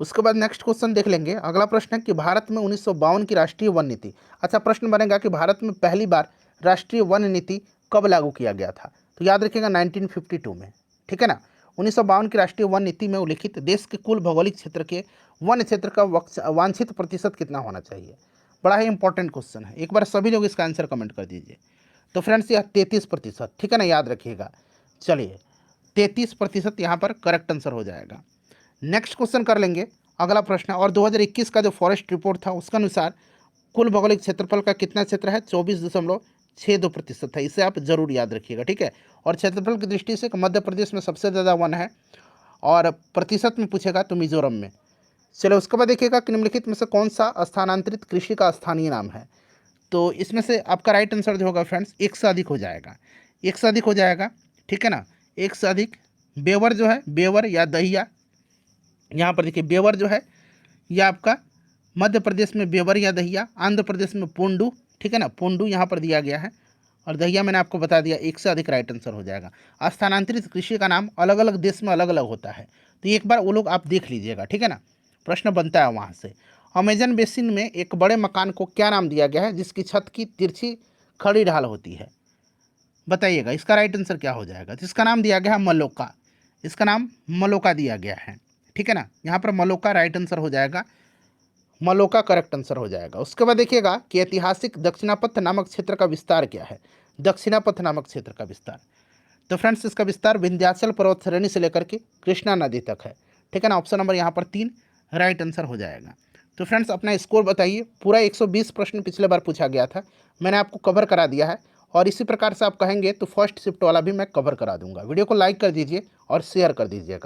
Speaker 1: उसके बाद नेक्स्ट क्वेश्चन देख लेंगे। अगला प्रश्न है कि भारत में 1952 की राष्ट्रीय वन नीति, अच्छा प्रश्न बनेगा कि भारत में पहली बार राष्ट्रीय वन नीति कब लागू किया गया था? तो याद रखिएगा 1952 में। ठीक है ना, 1952 की राष्ट्रीय वन नीति में उल्लिखित देश के कुल भौगोलिक क्षेत्र के वन क्षेत्र का वांछित प्रतिशत कितना होना चाहिए? बड़ा ही इंपॉर्टेंट क्वेश्चन है, एक बार सभी लोग इसका आंसर कमेंट कर दीजिए। तो फ्रेंड्स यह 33%। ठीक है ना, याद रखिएगा। चलिए 33% यहाँ पर करेक्ट आंसर हो जाएगा। नेक्स्ट क्वेश्चन कर लेंगे। अगला प्रश्न, और 2021 का जो फॉरेस्ट रिपोर्ट था उसके अनुसार कुल भौगोलिक क्षेत्रफल का कितना क्षेत्र है? 24.62% है। इसे आप जरूर याद रखिएगा। ठीक है, और क्षेत्रफल की दृष्टि से मध्य प्रदेश में सबसे ज़्यादा वन है, और प्रतिशत में पूछेगा तो मिजोरम में। चलो उसके बाद देखिएगा कि निम्नलिखित में से कौन सा स्थानांतरित कृषि का स्थानीय नाम है? तो इसमें से आपका राइट आंसर जो होगा फ्रेंड्स एक से अधिक हो जाएगा। एक से अधिक हो जाएगा। ठीक है ना, एक से अधिक। बेवर जो है, बेवर या दहिया, यहाँ पर देखिए बेवर जो है यह आपका मध्य प्रदेश में बेवर या दहिया, आंध्र प्रदेश में पोंडू, ठीक है ना, पोंडू यहाँ पर दिया गया है, और दहिया मैंने आपको बता दिया, एक से अधिक राइट आंसर हो जाएगा। स्थानांतरित कृषि का नाम अलग अलग देश में अलग अलग होता है, तो एक बार वो लोग आप देख लीजिएगा, ठीक है ना, प्रश्न बनता है वहाँ से। अमेजन बेसिन में एक बड़े मकान को क्या नाम दिया गया है जिसकी छत की तिरछी खड़ी ढाल होती है? बताइएगा, इसका राइट आंसर क्या हो जाएगा? जिसका नाम दिया गया है मलोका, इसका नाम मलोका दिया गया है, ठीक है ना, यहाँ पर मलोका राइट आंसर हो जाएगा, मलोका करेक्ट आंसर हो जाएगा। उसके बाद देखिएगा कि ऐतिहासिक दक्षिणापथ नामक क्षेत्र का विस्तार क्या है? दक्षिणापथ नामक क्षेत्र का विस्तार, तो फ्रेंड्स इसका विस्तार विंध्याचल पर्वत श्रेणी से लेकर के कृष्णा नदी तक है, ठीक है ना, ऑप्शन नंबर यहाँ पर 3 राइट आंसर हो जाएगा। तो फ्रेंड्स अपना स्कोर बताइए। पूरा 120 प्रश्न पिछले बार पूछा गया था, मैंने आपको कवर करा दिया है, और इसी प्रकार से आप कहेंगे तो फर्स्ट शिफ्ट वाला भी मैं कवर करा दूंगा। वीडियो को लाइक कर दीजिए और शेयर कर दीजिएगा।